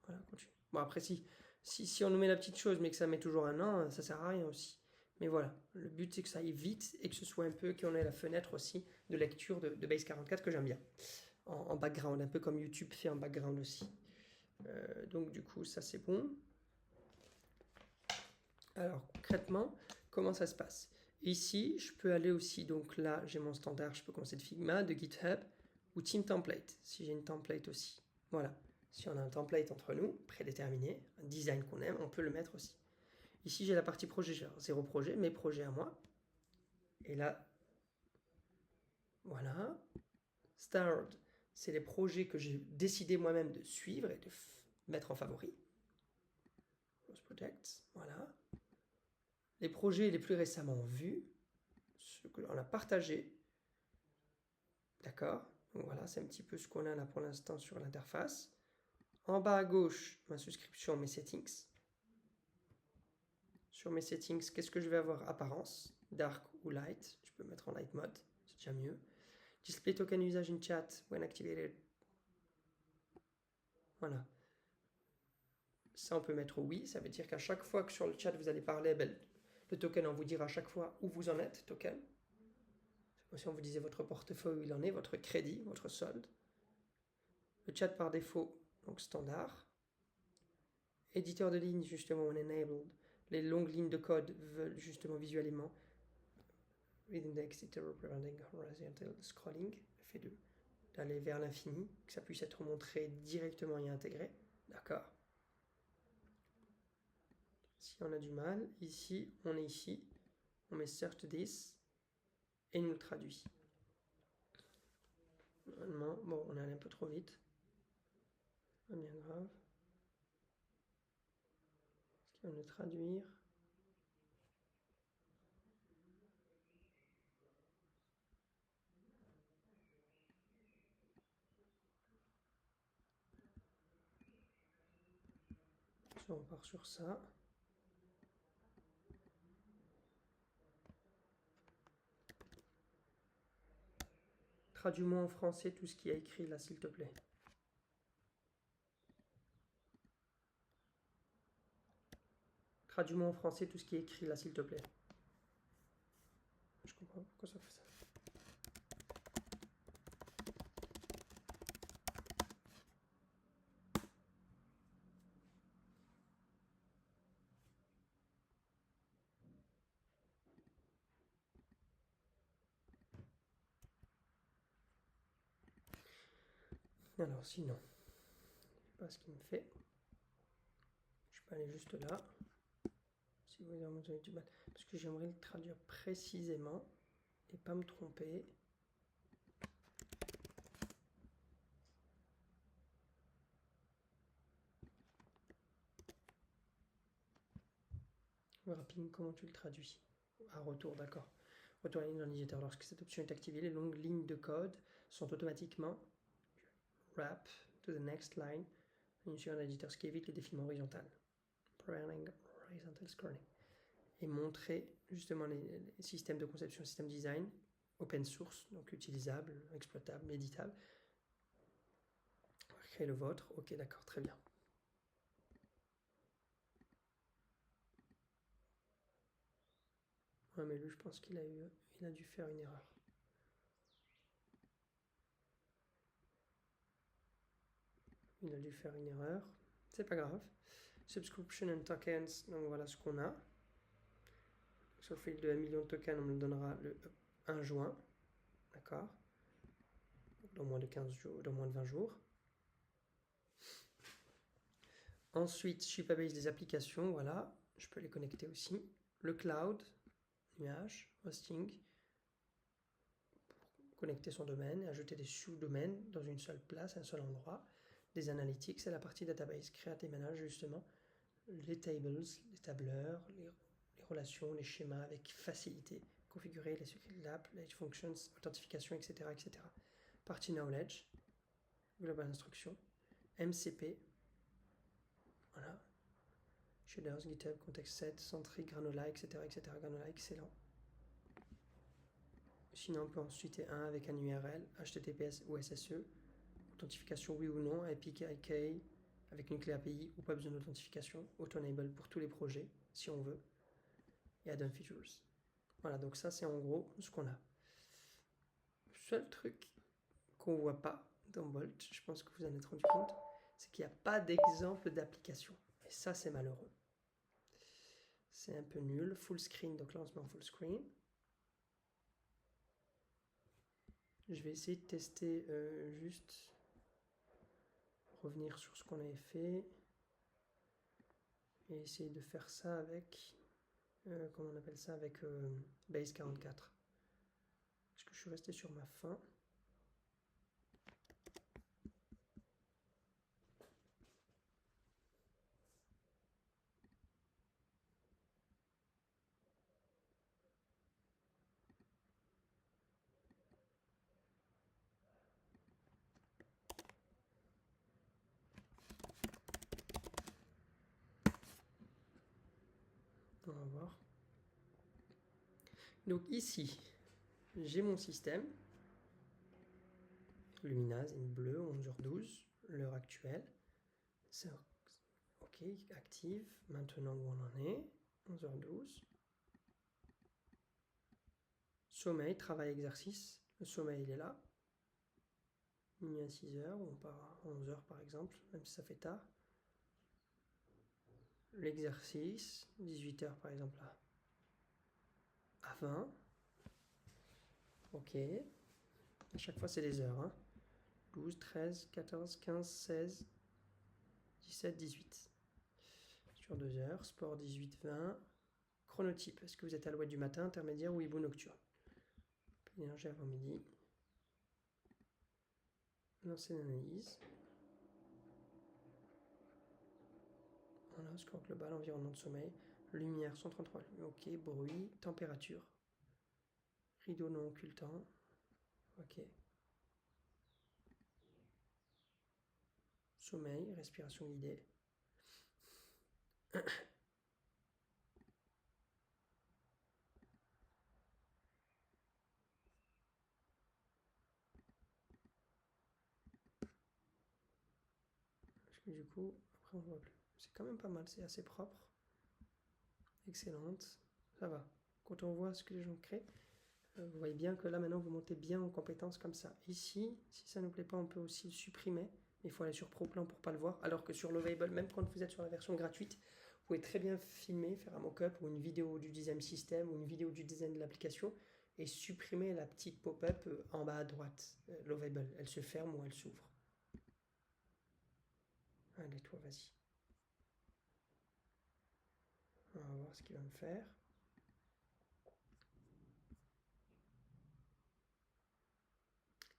voilà, continue. Bon, après, si on nous met la petite chose, mais que ça met toujours un an, ça sert à rien aussi. Mais voilà, le but, c'est que ça aille vite et que ce soit un peu, qu'on ait la fenêtre aussi de lecture de Base 44 que j'aime bien. En background, un peu comme YouTube fait en background aussi. Donc, du coup, ça, c'est bon. Alors, concrètement, comment ça se passe? Ici, je peux aller aussi, donc là, j'ai mon standard, je peux commencer de Figma, de GitHub ou Team Template, si j'ai une template aussi. Voilà, si on a un template entre nous, prédéterminé, un design qu'on aime, on peut le mettre aussi. Ici, j'ai la partie projet, j'ai 0 projet, mes projets à moi. Et là, voilà. Starred, c'est les projets que j'ai décidé moi-même de suivre et de mettre en favori. Close Projects, voilà. Les projets les plus récemment vus, ce que l'on a partagé. D'accord? Donc voilà, c'est un petit peu ce qu'on a là pour l'instant sur l'interface. En bas à gauche, ma souscription, mes settings. Sur mes settings, qu'est-ce que je vais avoir? Apparence, dark ou light. Je peux mettre en light mode, c'est déjà mieux. Display token usage in chat when activated. Voilà. Ça, on peut mettre oui. Ça veut dire qu'à chaque fois que sur le chat vous allez parler, ben, le token, on vous dira à chaque fois où vous en êtes, token. C'est comme si on vous disait votre portefeuille où il en est, votre crédit, votre solde. Le chat par défaut, donc standard. Éditeur de ligne, justement, on enabled. Les longues lignes de code veulent justement visuellement within the editor representing horizontal scrolling, le fait d'aller vers l'infini, que ça puisse être montré directement et intégré. D'accord. Si on a du mal, ici, on est ici, on met search this et il nous le traduit. Normalement, bon, on est allé un peu trop vite. Pas bien grave. Est-ce qu'il va nous traduire? On part sur ça. Traduis-moi en français tout ce qui a écrit là, s'il te plaît. Traduis-moi en français tout ce qui est écrit là, s'il te plaît. Je comprends pas pourquoi ça fait ça. Alors sinon, je sais pas ce qu'il me fait. Je peux aller juste là. Si vous voulez du mal. Parce que j'aimerais le traduire précisément et pas me tromper. Wrapping, comment tu le traduis? À retour, d'accord. Retour à la ligne dans l'éditeur. Lorsque cette option est activée, les longues lignes de code sont automatiquement wrap to the next line sur l'éditeur, ce qui évite les défilements horizontaux. Horizontal scrolling. Et montrer justement les systèmes de conception, système design, open source, donc utilisable, exploitable, éditable. Créer le vôtre. Ok, d'accord, très bien. Ouais, mais lui, je pense qu'il a dû faire une erreur. Il a dû faire une erreur. C'est pas grave. Subscription and tokens, donc voilà ce qu'on a. Sur le fil de 1 million de tokens, on me le donnera le 1 juin. D'accord. Dans moins de 15 jours, dans moins de 20 jours. Ensuite, Shipabase des applications, voilà. Je peux les connecter aussi. Le cloud, nuage, hosting. Connecter son domaine et ajouter des sous-domaines dans une seule place, un seul endroit. Des analytics, c'est la partie database. Créate et manage justement les tables, les tableurs, les relations, les schémas avec facilité. Configurer les secrets de l'app, les functions, authentification, etc., etc. Partie knowledge, global instruction, MCP, voilà. Shaders, GitHub, context set, Sentry, Granola, etc., etc. Granola, excellent. Sinon, on peut en citer un avec un URL, HTTPS ou SSE, authentification oui ou non, API avec une clé API ou pas besoin d'authentification, auto-enable pour tous les projets, si on veut, et add-on features. Voilà, donc ça c'est en gros ce qu'on a. Le seul truc qu'on ne voit pas dans Bolt, je pense que vous en êtes rendu compte, c'est qu'il n'y a pas d'exemple d'application. Et ça c'est malheureux. C'est un peu nul. Full screen, donc là on se met en full screen. Je vais essayer de tester juste revenir sur ce qu'on avait fait et essayer de faire ça avec comment on appelle ça, avec Base 44. Parce que je suis resté sur ma fin. On va voir. Donc ici, j'ai mon système. Luminase, une bleue, 11h12, l'heure actuelle. C'est ok, active. Maintenant où on en est, 11h12. Sommeil, travail, exercice. Le sommeil, il est là. Minuit à 6h, on part à 11h par exemple, même si ça fait tard. L'exercice, 18h par exemple là. À 20. Ok. À chaque fois, c'est des heures. Hein. 12, 13, 14, 15, 16, 17, 18. Sur 2 heures. Sport 18, 20. Chronotype. Est-ce que vous êtes alouette du matin, intermédiaire ou hibou nocturne? Énergie avant midi. Lancer l'analyse. Voilà, score global, environnement de sommeil. Lumière 133. Ok, bruit, température. Rideau non occultant. Ok. Sommeil, respiration guidée. Parce que du coup, après on voit plus. C'est quand même pas mal, c'est assez propre. Excellente. Ça va. Quand on voit ce que les gens créent. Vous voyez bien que là, maintenant, vous montez bien en compétences comme ça. Ici, si ça ne nous plaît pas, on peut aussi le supprimer. Mais il faut aller sur ProPlan pour ne pas le voir. Alors que sur Lovable, même quand vous êtes sur la version gratuite, vous pouvez très bien filmer, faire un mock-up ou une vidéo du design system ou une vidéo du design de l'application et supprimer la petite pop-up en bas à droite. Lovable, elle se ferme ou elle s'ouvre. Allez, toi, vas-y. On va voir ce qu'il va me faire.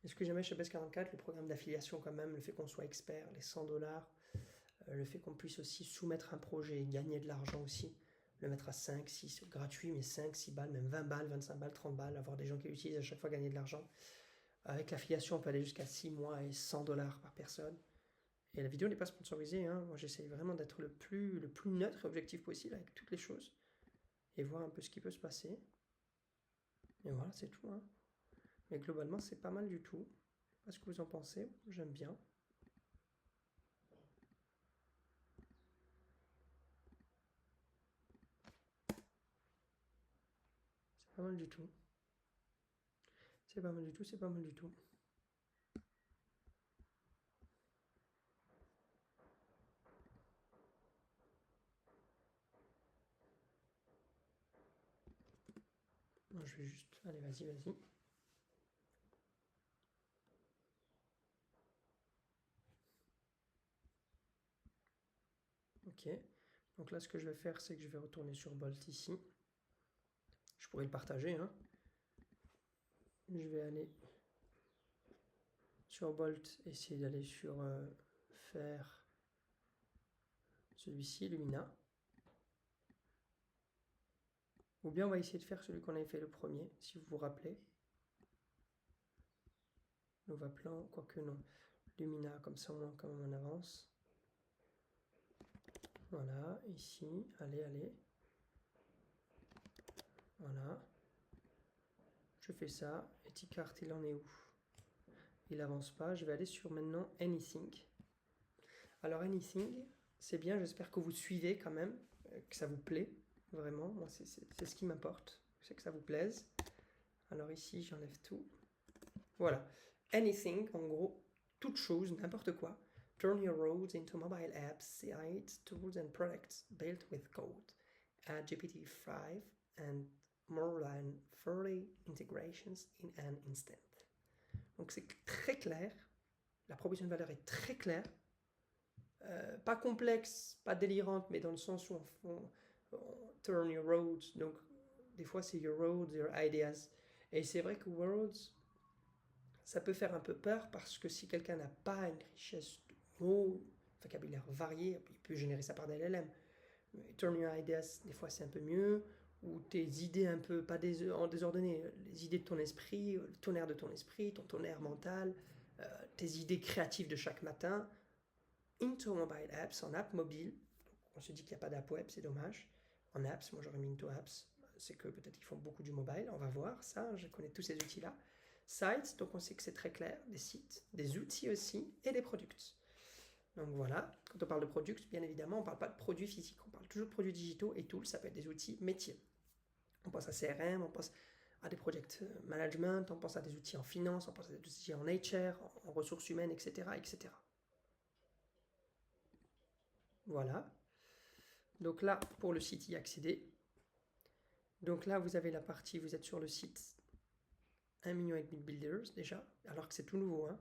Et ce que j'aimais chez BS44, le programme d'affiliation quand même, le fait qu'on soit expert, les 100 $, le fait qu'on puisse aussi soumettre un projet et gagner de l'argent aussi, le mettre à 5, 6, gratuit, mais 5, 6 balles, même 20 balles, 25 balles, 30 balles, avoir des gens qui l'utilisent à chaque fois gagner de l'argent. Avec l'affiliation, on peut aller jusqu'à 6 mois et 100 $ par personne. Et la vidéo n'est pas sponsorisée, hein. Moi j'essaye vraiment d'être le plus neutre et objectif possible avec toutes les choses et voir un peu ce qui peut se passer. Et voilà, c'est tout, hein. Mais globalement, c'est pas mal du tout. Je sais pas ce que vous en pensez, j'aime bien. C'est pas mal du tout. C'est pas mal du tout, c'est pas mal du tout. Moi, je vais juste... Allez, vas-y, vas-y. Ok. Donc là, ce que je vais faire, c'est que je vais retourner sur Bolt ici. Je pourrais le partager, hein. Je vais aller sur Bolt, essayer d'aller sur faire celui-ci, Lumina. Ou bien on va essayer de faire celui qu'on avait fait le premier, si vous vous rappelez. Nova plan, quoique non. Lumina, comme ça au moins quand même on avance. Voilà, ici, allez, allez. Voilà. Je fais ça. Etikart, il en est où? Il avance pas. Je vais aller sur maintenant Anything. Alors Anything, c'est bien, j'espère que vous suivez quand même, que ça vous plaît, vraiment. Moi, c'est ce qui m'importe, c'est que ça vous plaise. Alors ici, j'enlève tout. Voilà. Anything, en gros, toute chose, n'importe quoi. Turn your roads into mobile apps, sites, tools and products built with code. Add GPT-5 and more than 30 integrations in an instant. Donc c'est très clair. La proposition de valeur est très claire. Pas complexe, pas délirante, mais dans le sens où on turn your roads. Donc des fois c'est your roads, your ideas. Et c'est vrai que words, ça peut faire un peu peur parce que si quelqu'un n'a pas une richesse de mots, vocabulaire varié, il peut générer ça par des LLM. Turn your ideas, des fois c'est un peu mieux, ou tes idées un peu, pas en désordonné, les idées de ton esprit, le tonnerre de ton esprit, ton tonnerre mental, tes idées créatives de chaque matin, into mobile apps, en app mobile. On se dit qu'il n'y a pas d'app web, c'est dommage. En apps, moi j'aurais mis into apps, c'est que peut-être qu'ils font beaucoup du mobile, on va voir ça, je connais tous ces outils-là. Sites, donc on sait que c'est très clair, des sites, des outils aussi, et des products. Donc voilà, quand on parle de products, bien évidemment, on ne parle pas de produits physiques, on parle toujours de produits digitaux et tools, ça peut être des outils métiers. On pense à CRM, on pense à des project management, on pense à des outils en finance, on pense à des outils en HR, en ressources humaines, etc., etc. Voilà. Donc là, pour le site y accéder. Donc là, vous avez la partie, vous êtes sur le site 1 million et demi de builders déjà, alors que c'est tout nouveau, hein.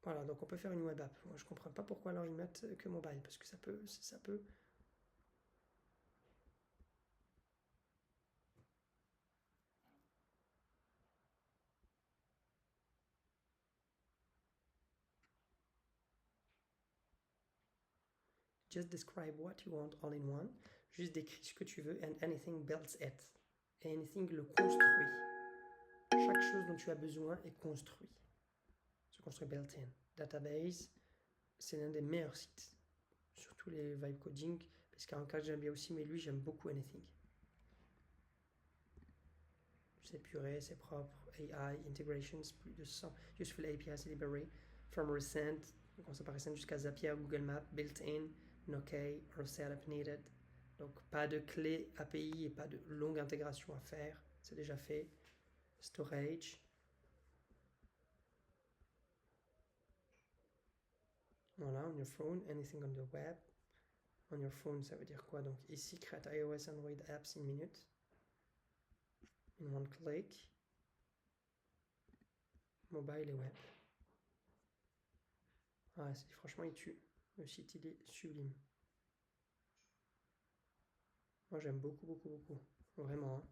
Voilà, donc on peut faire une web app. Moi, je comprends pas pourquoi alors ils mettent que mobile, parce que ça peut. Just describe what you want all in one. Juste décris ce que tu veux and anything builds it. Et anything le construit. Chaque chose dont tu as besoin est construit. Se construit built-in. Database, c'est l'un des meilleurs sites. Surtout les vibe coding. Parce qu'en cas j'aime bien aussi, mais lui j'aime beaucoup anything. C'est puré, c'est propre. AI, integrations, plus de 100. Useful APIs library. From recent, on se par recent jusqu'à Zapier, Google Maps, built-in, no-key, or setup needed. Donc pas de clé API et pas de longue intégration à faire. c'est déjà fait. Storage. Voilà, on your phone, anything on the web. On your phone, ça veut dire quoi? Donc ici, create iOS Android apps in minutes. In one click. Mobile et web. Ah, franchement, il tue. Le site, il est sublime. Moi, j'aime beaucoup, beaucoup, beaucoup. Vraiment. Hein.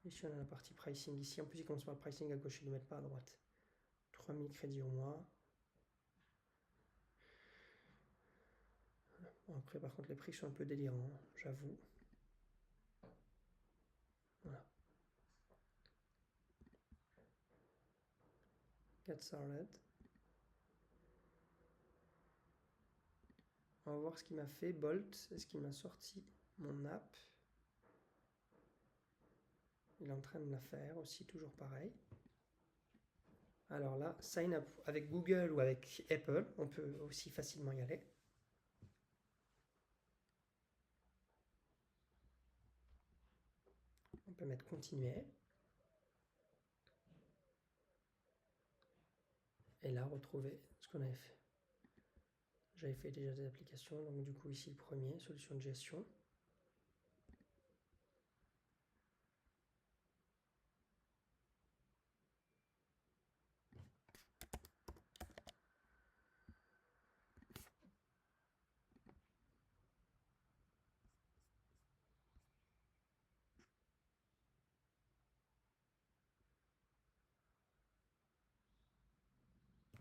Ici, on a la partie pricing. Ici, en plus, il commence par le pricing à gauche, ils ne le mettent pas à droite. 3000 crédits au mois. Bon, après, par contre, les prix sont un peu délirants, hein, j'avoue. Voilà. Get started. On va voir ce qu'il m'a fait. Bolt, est-ce qu'il m'a sorti mon app? Il est en train de la faire aussi, toujours pareil. Alors là, sign up avec Google ou avec Apple, on peut aussi facilement y aller. On peut mettre continuer. Et là, retrouver ce qu'on avait fait. J'avais fait déjà des applications, donc du coup ici le premier, solution de gestion.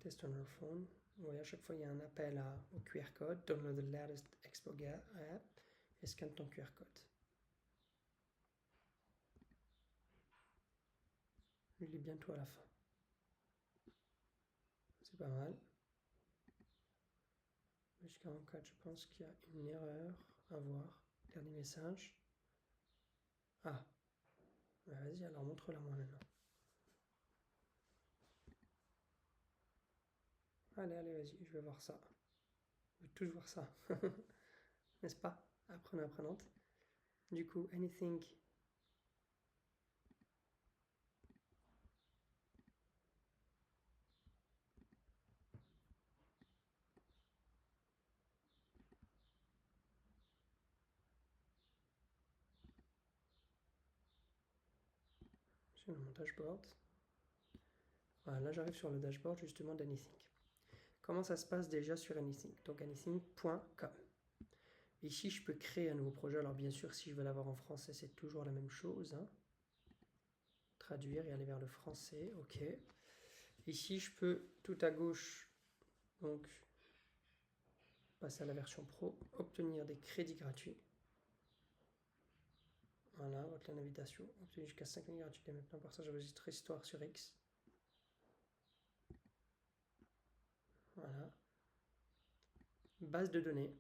Test on your phone. Vous voyez, à chaque fois, il y a un appel au QR code. Download the latest Expo app et scanne ton QR code. Il est bientôt à la fin. C'est pas mal. Jusqu'à 44, je pense qu'il y a une erreur à voir. Dernier message. Ah. Bah, vas-y, alors montre-la moi maintenant. Allez, allez, vas-y, je vais voir ça. Je veux tous voir ça. N'est-ce pas? Apprenant, apprenante. Du coup, anything. Sur mon dashboard. Voilà, là j'arrive sur le dashboard justement d'Anything. Comment ça se passe déjà sur Anything? Donc anything.com. Ici, je peux créer un nouveau projet. Alors bien sûr, si je veux l'avoir en français, c'est toujours la même chose. Hein. Traduire et aller vers le français. OK. Ici, je peux tout à gauche, donc passer à la version pro, obtenir des crédits gratuits. Voilà, votre invitation. Obtenir jusqu'à 5 000 gratuits dès maintenant. Par ça, j'enregistre Histoire sur X. Voilà. Base de données.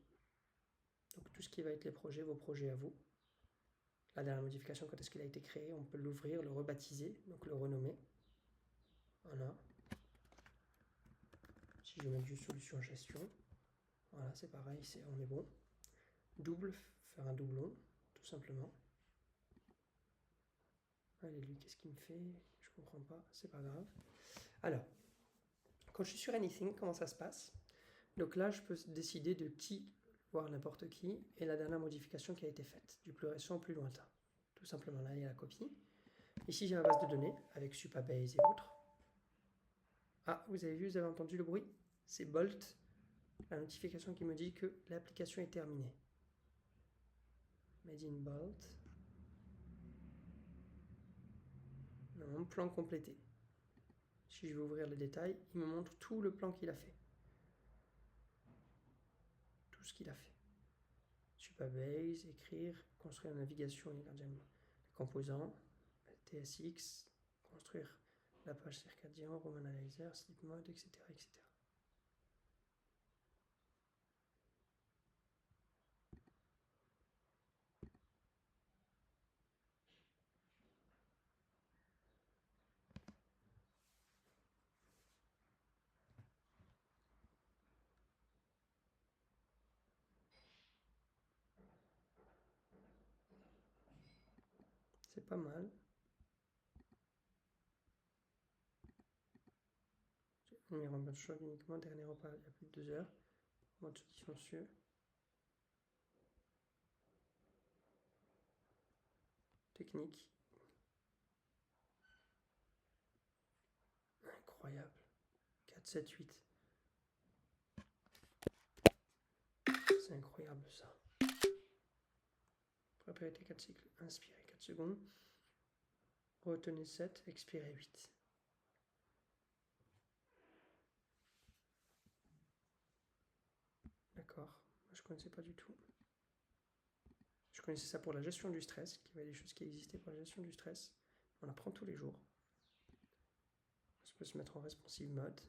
Donc tout ce qui va être les projets, vos projets à vous. La dernière modification, quand est-ce qu'il a été créé, on peut l'ouvrir, le rebaptiser, donc le renommer. Voilà. Si je mets juste solution gestion, voilà, c'est pareil, on est bon. Double, faire un doublon, tout simplement. Allez, lui, qu'est-ce qu'il me fait? Je comprends pas, c'est pas grave. Alors, quand je suis sur Anything, comment ça se passe? Donc là, je peux décider de qui, voir n'importe qui, et la dernière modification qui a été faite, du plus récent au plus lointain. Tout simplement, là, il y a la copie. Ici, j'ai ma base de données avec Supabase et autres. Ah, vous avez vu, vous avez entendu le bruit? C'est Bolt, la notification qui me dit que l'application est terminée. Made in Bolt. Mon plan complété. Si je vais ouvrir le détail, il me montre tout le plan qu'il a fait. Tout ce qu'il a fait. Supabase, écrire, construire la navigation, les composants, TSX, construire la page circadien, Roman Analyzer, Sleep Mode, etc., etc. pas mal. Numéro en mode choix uniquement, dernier repas il y a plus de 2 heures. Mode silencieux. Technique. Incroyable. 4, 7, 8. C'est incroyable ça. Propriété 4 cycles. Inspirez 4 secondes. Retenez 7, expirez 8. D'accord. Je ne connaissais pas du tout. Je connaissais ça pour la gestion du stress, qu'il y avait des choses qui existaient pour la gestion du stress. On apprend tous les jours. On peut se mettre en responsive mode.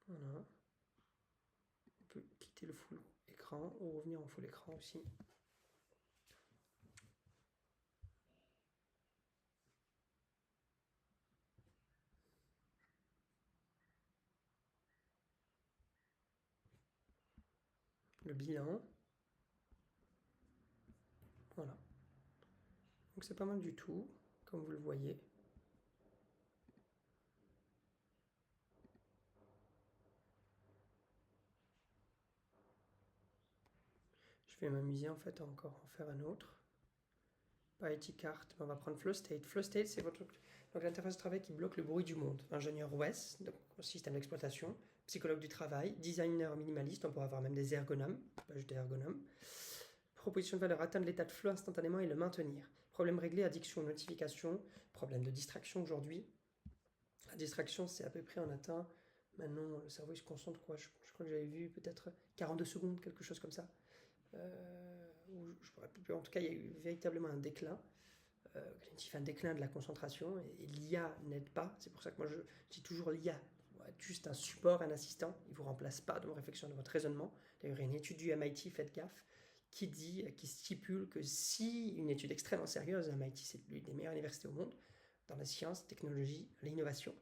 Voilà. On peut quitter le full écran ou revenir en full écran aussi. Le bilan. Voilà. Donc c'est pas mal du tout, comme vous le voyez. Je vais m'amuser en fait à encore en faire un autre. Pas Cart, on va prendre Flow State. Flow State, c'est votre donc l'interface de travail qui bloque le bruit du monde. Ingénieur OS, donc système d'exploitation, psychologue du travail, designer minimaliste, on pourra avoir même des ergonomes, pas juste des ergonomes. Proposition de valeur, atteindre l'état de flow instantanément et le maintenir. Problème réglé, addiction, notification, problème de distraction aujourd'hui. La distraction, c'est à peu près, on atteint, maintenant le cerveau il se concentre quoi, je crois que j'avais vu peut-être 42 secondes, quelque chose comme ça. En tout cas, il y a eu véritablement un déclin. Un déclin de la concentration et l'IA n'aide pas. C'est pour ça que moi je dis toujours l'IA juste un support, un assistant. Il ne vous remplace pas dans vos réflexions, dans votre raisonnement. D'ailleurs, il y a une étude du MIT, faites gaffe, qui stipule que si une étude extrêmement sérieuse, MIT c'est l'une des meilleures universités au monde dans la science, la technologie, l'innovation,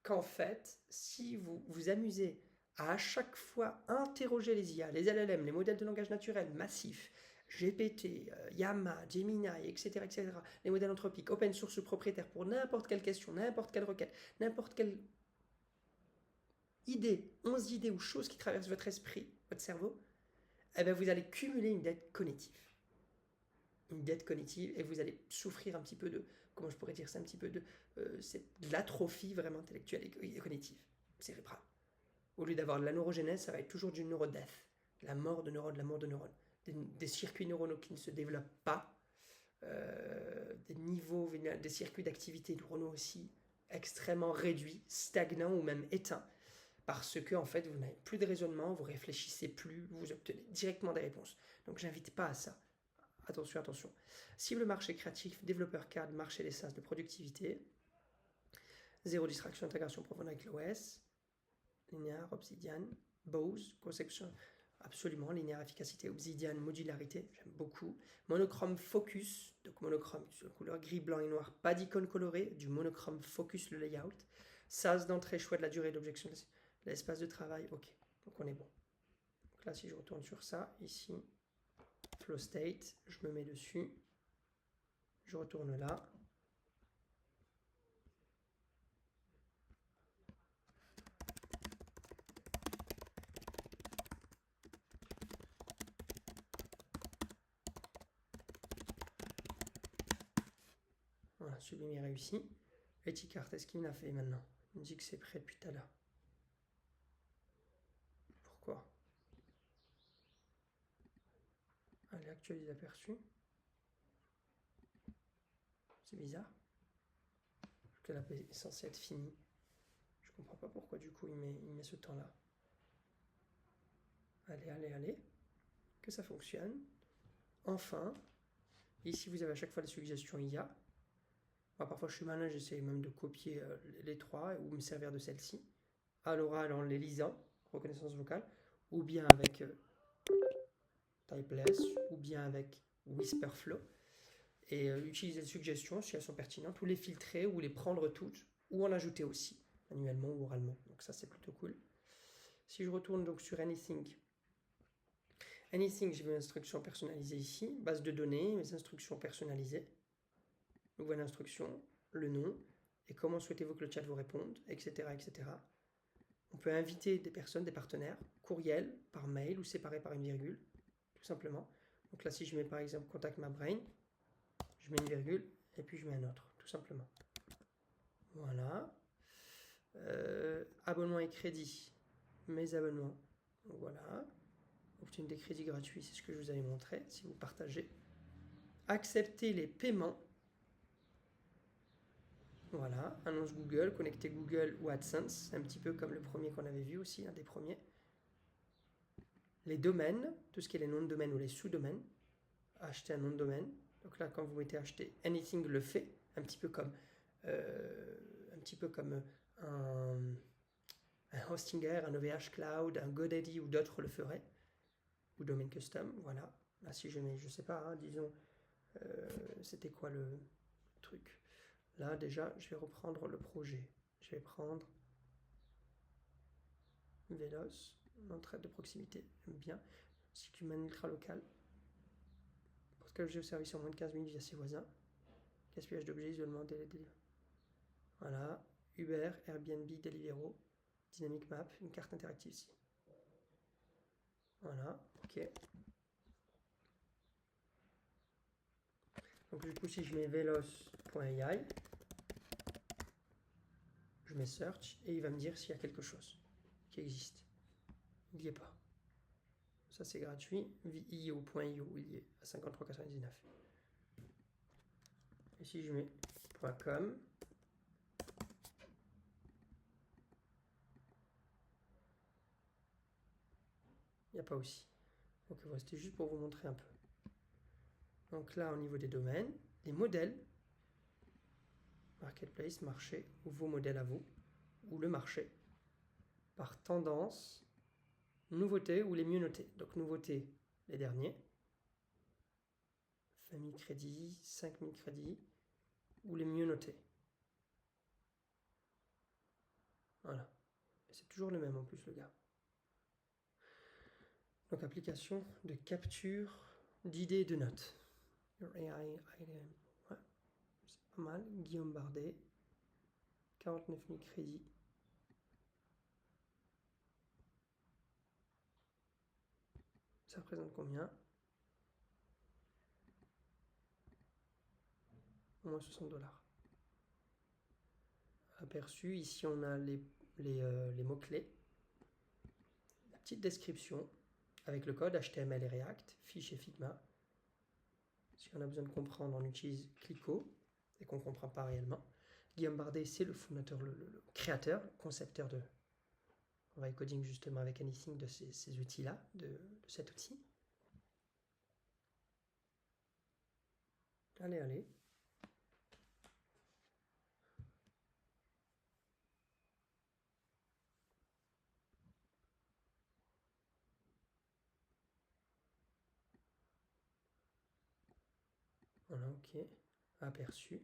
qu'en fait, si vous vous amusez à chaque fois interroger les IA, les LLM, les modèles de langage naturel massifs, GPT, Llama, Gemini, etc., les modèles anthropiques, open source propriétaires pour n'importe quelle question, n'importe quelle requête, n'importe quelle idée, 11 idées ou choses qui traversent votre esprit, votre cerveau, eh bien vous allez cumuler une dette cognitive. Une dette cognitive et vous allez souffrir un petit peu de, comment je pourrais dire ça, un petit peu de l'atrophie vraiment intellectuelle et cognitive, cérébrale. Au lieu d'avoir de la neurogénèse, ça va être toujours du neurodeath, la mort de neurones, la mort de neurones. Des circuits neuronaux qui ne se développent pas, des niveaux, des circuits d'activité neuronaux aussi extrêmement réduits, stagnants ou même éteints, parce que en fait vous n'avez plus de raisonnement, vous réfléchissez plus, vous obtenez directement des réponses. Donc j'invite pas à ça. Attention, attention. Cible marché créatif, développeur cadre, marché des SaaS de productivité, zéro distraction, intégration profonde avec l'OS, linéaire, Obsidian, Bose, conception absolument, linéaire, efficacité, Obsidian, modularité, j'aime beaucoup. Monochrome focus, donc monochrome sur couleur gris, blanc et noir, pas d'icône colorée, du monochrome focus le layout. SaaS d'entrée, choix de la durée d'objection, l'espace de travail, ok, donc on est bon. Donc là, si je retourne sur ça, ici, Flow State, je me mets dessus, je retourne là. Voilà, sublime est réussi. Etikart, est-ce qu'il me l'a fait maintenant? Il me dit que c'est prêt depuis tout à l'heure. Pourquoi? Allez, actualise aperçu. C'est bizarre. Que la paix est censée être finie. Je comprends pas pourquoi du coup il met ce temps-là. Allez, allez, allez. Que ça fonctionne. Enfin. Ici, vous avez à chaque fois les suggestions IA. Moi, parfois, je suis malin, j'essaie même de copier les trois ou me servir de celle-ci. À l'oral en les lisant, reconnaissance vocale, ou bien avec Typeless, ou bien avec Whisperflow. Et utiliser les suggestions si elles sont pertinentes, ou les filtrer, ou les prendre toutes, ou en ajouter aussi, manuellement ou oralement. Donc ça, c'est plutôt cool. Si je retourne donc sur Anything Anything, j'ai mes instructions personnalisées ici. Base de données, mes instructions personnalisées. Nouvelle instruction, le nom, et comment souhaitez-vous que le chat vous réponde, etc., etc. On peut inviter des personnes, des partenaires, courriel, par mail ou séparé par une virgule, tout simplement. Donc là, si je mets par exemple Contact My Brain, je mets une virgule et puis je mets un autre, tout simplement. Voilà. Abonnement et crédit, mes abonnements. Donc voilà. Obtenir des crédits gratuits, c'est ce que je vous avais montré, si vous partagez. Accepter les paiements. Voilà, annonce Google, connecter Google ou AdSense, un petit peu comme le premier qu'on avait vu aussi, un des premiers. Les domaines, tout ce qui est les noms de domaine ou les sous-domaines. Acheter un nom de domaine. Donc là, quand vous mettez acheter, Anything le fait, un petit peu comme un Hostinger, un OVH Cloud, un GoDaddy ou d'autres le feraient. Ou domaine custom, voilà. Là, si je mets, je sais pas, hein, disons, c'était quoi le truc? Là, déjà, je vais reprendre le projet. Je vais prendre Veloce, l'entraide de proximité, j'aime bien. Circuman ultra local. Pour ce cas, au service en moins de 15 minutes via ses voisins. Gaspillage d'objets, isolement, délai. Voilà. Uber, Airbnb, Deliveroo, Dynamic Map, une carte interactive ici. Voilà, ok. Donc du coup, si je mets veloce.ai, je mets search et il va me dire s'il y a quelque chose qui existe. Il n'y est pas. Ça c'est gratuit. io.io, il y est à 53,99. Et si je mets .com, il n'y a pas aussi. Donc voilà, c'était juste pour vous montrer un peu. Donc là, au niveau des domaines, les modèles, marketplace, marché, ou vos modèles à vous, ou le marché, par tendance, nouveautés ou les mieux notés. Donc nouveautés, les derniers, famille crédit, 5000 crédits, ou les mieux notés. Voilà. C'est toujours le même en plus, le gars. Donc application de capture d'idées et de notes. Your AI, ouais, c'est pas mal. Guillaume Bardet, 49 000 crédits. Ça représente combien? Au moins 60 $. Aperçu, ici on a les mots-clés. La petite description avec le code HTML et React, fichier Figma. Si on a besoin de comprendre, on utilise Clico et qu'on ne comprend pas réellement. Guillaume Bardet, c'est le fondateur, le créateur, le concepteur de Write Coding justement avec Anything, de ces outils-là, de cet outil. Allez, allez. Voilà, ok. Aperçu.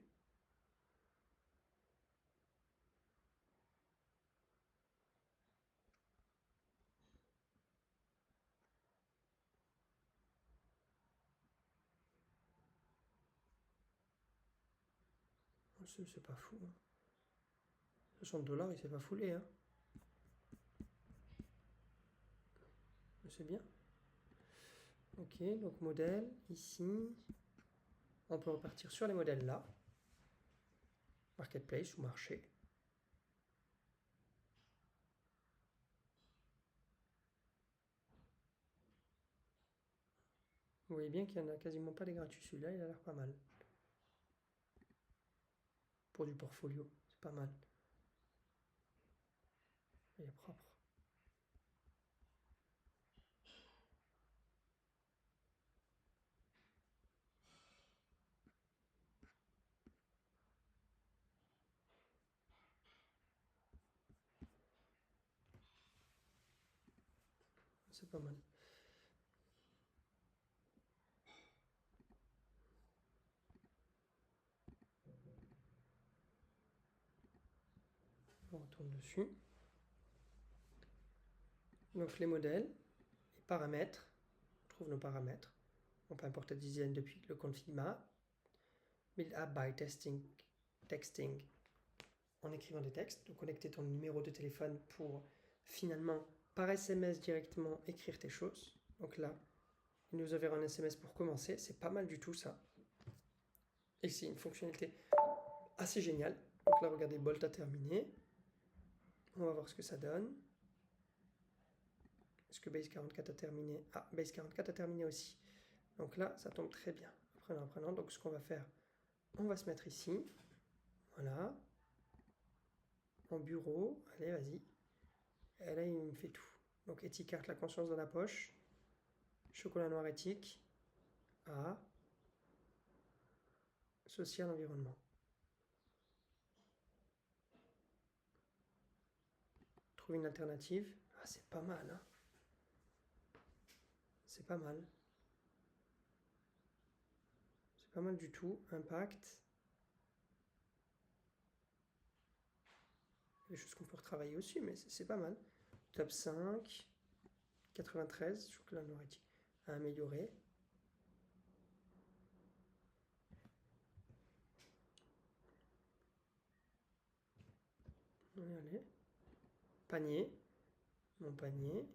C'est pas fou. Hein. 60 $, il s'est pas foulé. Hein. C'est bien. Ok, donc modèle, ici. On peut repartir sur les modèles là. Marketplace ou marché. Vous voyez bien qu'il n'y en a quasiment pas des gratuits. Celui-là, il a l'air pas mal. Pour du portfolio, c'est pas mal. Il est propre. C'est pas mal. On retourne dessus. Donc les modèles, les paramètres, trouve nos paramètres. On peut importer des designs depuis le compte Figma. Build app by texting, en écrivant des textes. Donc connecter ton numéro de téléphone pour finalement par SMS directement écrire tes choses. Donc là, il nous enverra un SMS pour commencer. C'est pas mal du tout ça. Et c'est une fonctionnalité assez géniale. Donc là, regardez, Bolt a terminé. On va voir ce que ça donne. Est-ce que Base 44 a terminé? Ah, Base 44 a terminé aussi. Donc là, ça tombe très bien. Apprenant. Donc ce qu'on va faire, on va se mettre ici. Voilà. En bureau. Allez, vas-y. Et là, il me fait tout. Donc Ethicart, la conscience dans la poche. Chocolat noir éthique. A. Social, environnement. Trouver une alternative. Ah, c'est pas mal, hein. C'est pas mal. C'est pas mal du tout. Impact. Des choses qu'on peut retravailler aussi, mais c'est pas mal. Top 5. 93. Chocolat noir éthique. À améliorer. Allez. Panier. Mon panier.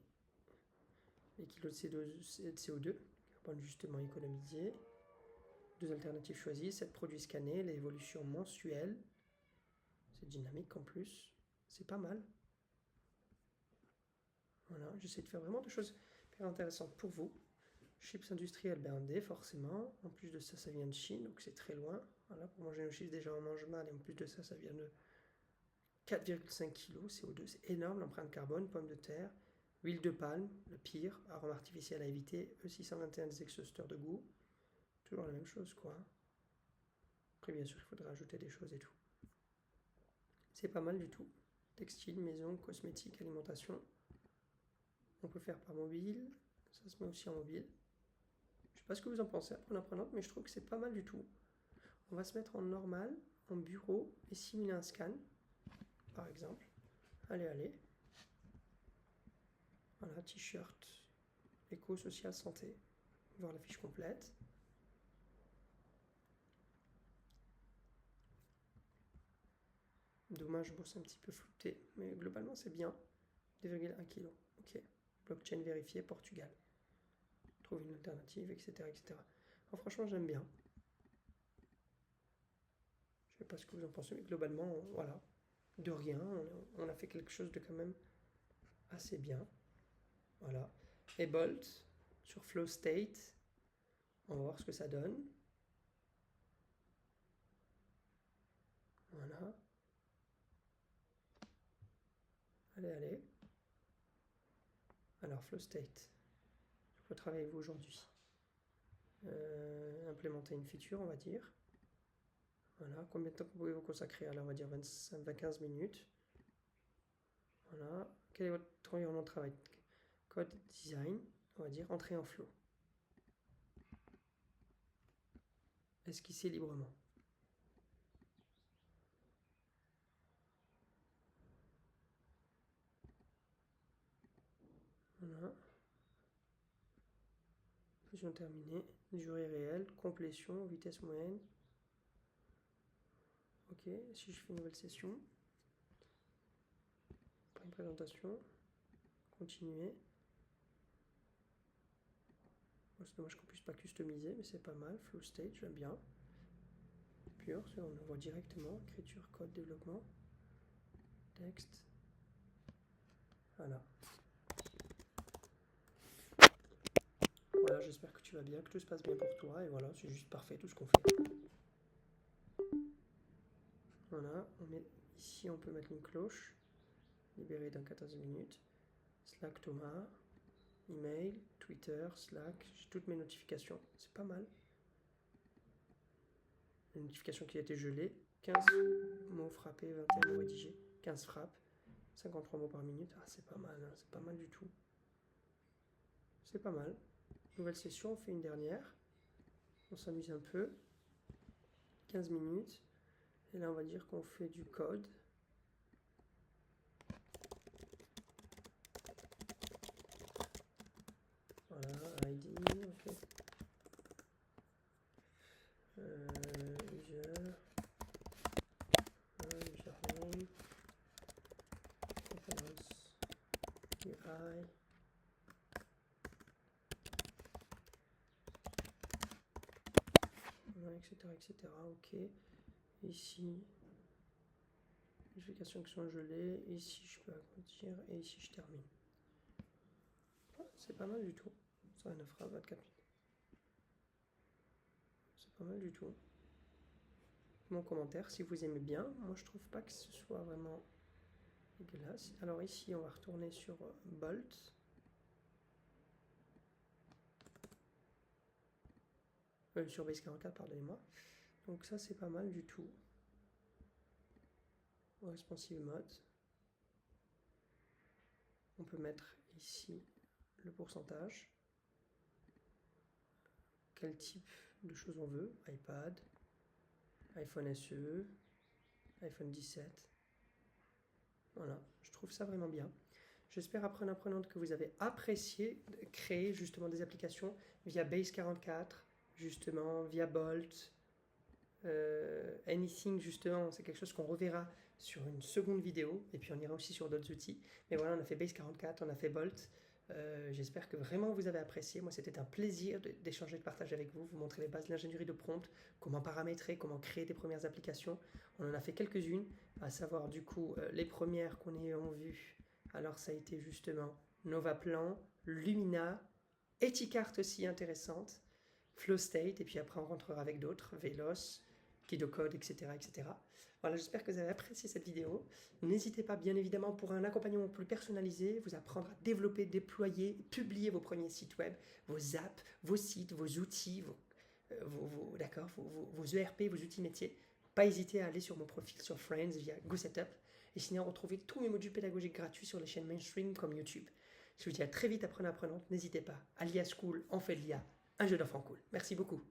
Les kilos de CO2. Carbone justement économisé. 2 alternatives choisies. 7 produits scannés. L'évolution mensuelle. C'est dynamique en plus. C'est pas mal. Voilà, j'essaie de faire vraiment des choses hyper intéressantes pour vous. Chips industriels BND, forcément. En plus de ça, ça vient de Chine, donc c'est très loin. Voilà, pour manger nos chips, déjà on mange mal, et en plus de ça, ça vient de 4,5 kg CO2. C'est énorme, l'empreinte carbone, pommes de terre, huile de palme, le pire, arôme artificiel à éviter, E621 des exhausteurs de goût. Toujours la même chose, quoi. Après, bien sûr, il faudra ajouter des choses et tout. C'est pas mal du tout. Textile, maison, cosmétique, alimentation. On peut faire par mobile. Ça se met aussi en mobile. Je sais pas ce que vous en pensez après en apprenant, mais je trouve que c'est pas mal du tout. On va se mettre en normal, en bureau, et simuler un scan, par exemple. Allez. Voilà, t-shirt, éco, social, santé. Voir la fiche complète. Dommage, bon, c'est un petit peu flouté, mais globalement c'est bien. 2,1 kg. Ok. Blockchain vérifié, Portugal. Trouve une alternative, etc. Alors, franchement, j'aime bien. Je sais pas ce que vous en pensez, mais globalement, voilà. De rien, on a fait quelque chose de quand même assez bien. Voilà. Et Bolt sur Flow State. On va voir ce que ça donne. Voilà. Allez. Alors, Flow State. Je peux travailler avec vous aujourd'hui. Implémenter une feature, on va dire. Voilà. Combien de temps pouvez-vous consacrer? Alors, on va dire 25-15 minutes. Voilà. Quel est votre environnement de travail? Code design, on va dire entrer en flow. Esquisser librement. Voilà. Fusion terminée. Durée réelle. Complétion. Vitesse moyenne. Ok. Si je fais une nouvelle session. Pas une présentation. Continuer. Bon, c'est dommage qu'on puisse pas customiser, mais c'est pas mal. Flow state, j'aime bien. Pure, on voit directement. Écriture, code, développement. Texte. Voilà. Voilà, j'espère que tu vas bien, que tout se passe bien pour toi. Et voilà, c'est juste parfait tout ce qu'on fait. Voilà, ici on peut mettre une cloche. Libéré dans 14 minutes. Slack Thomas. Email, Twitter, Slack. J'ai toutes mes notifications. C'est pas mal. Une notification qui a été gelée. 15 mots frappés, 21 mots rédigés. 15 frappes. 53 mots par minute. Ah, c'est pas mal, hein. C'est pas mal du tout. C'est pas mal. Nouvelle session, on fait une dernière. On s'amuse un peu. 15 minutes. Et là, on va dire qu'on fait du code. Voilà, ID. ok. Username, components, UI, etc., etc. Ok. Ici, notification qui sont gelées. Ici, je peux agrandir. Et ici, je termine. C'est pas mal du tout. Ça ne fera 24 minutes. C'est pas mal du tout. Mon commentaire si vous aimez bien. Moi, je trouve pas que ce soit vraiment dégueulasse. Alors ici, on va retourner sur Bolt. Sur Base 44, pardonnez-moi. Donc ça, c'est pas mal du tout. Responsive mode. On peut mettre ici le pourcentage. Quel type de choses on veut. iPad, iPhone SE, iPhone 17. Voilà, je trouve ça vraiment bien. J'espère, apprenante, que vous avez apprécié créer justement des applications via Base 44, justement, via Bolt. Anything, justement, c'est quelque chose qu'on reverra sur une seconde vidéo, et puis on ira aussi sur d'autres outils. Mais voilà, on a fait Base 44, on a fait Bolt. J'espère que vraiment vous avez apprécié. Moi, c'était un plaisir d'échanger, de partager avec vous, vous montrer les bases de l'ingénierie de prompt, comment paramétrer, comment créer des premières applications. On en a fait quelques-unes, à savoir du coup les premières qu'on ait vues. Alors ça a été justement Novaplan, Lumina, Eticart aussi intéressante, FlowState, et puis après on rentrera avec d'autres, Veloce, KidoCode, etc., etc. Voilà, j'espère que vous avez apprécié cette vidéo. N'hésitez pas, bien évidemment, pour un accompagnement plus personnalisé, vous apprendre à développer, déployer, publier vos premiers sites web, vos apps, vos sites, vos outils, vos ERP, vos outils métiers. Pas hésiter à aller sur mon profil sur Friends via GoSetup. Et sinon, retrouvez tous mes modules pédagogiques gratuits sur les chaînes mainstream comme YouTube. Je vous dis à très vite, apprenante. N'hésitez pas. Alia School, on fait de l'IA, un jeu d'enfant cool. Merci beaucoup.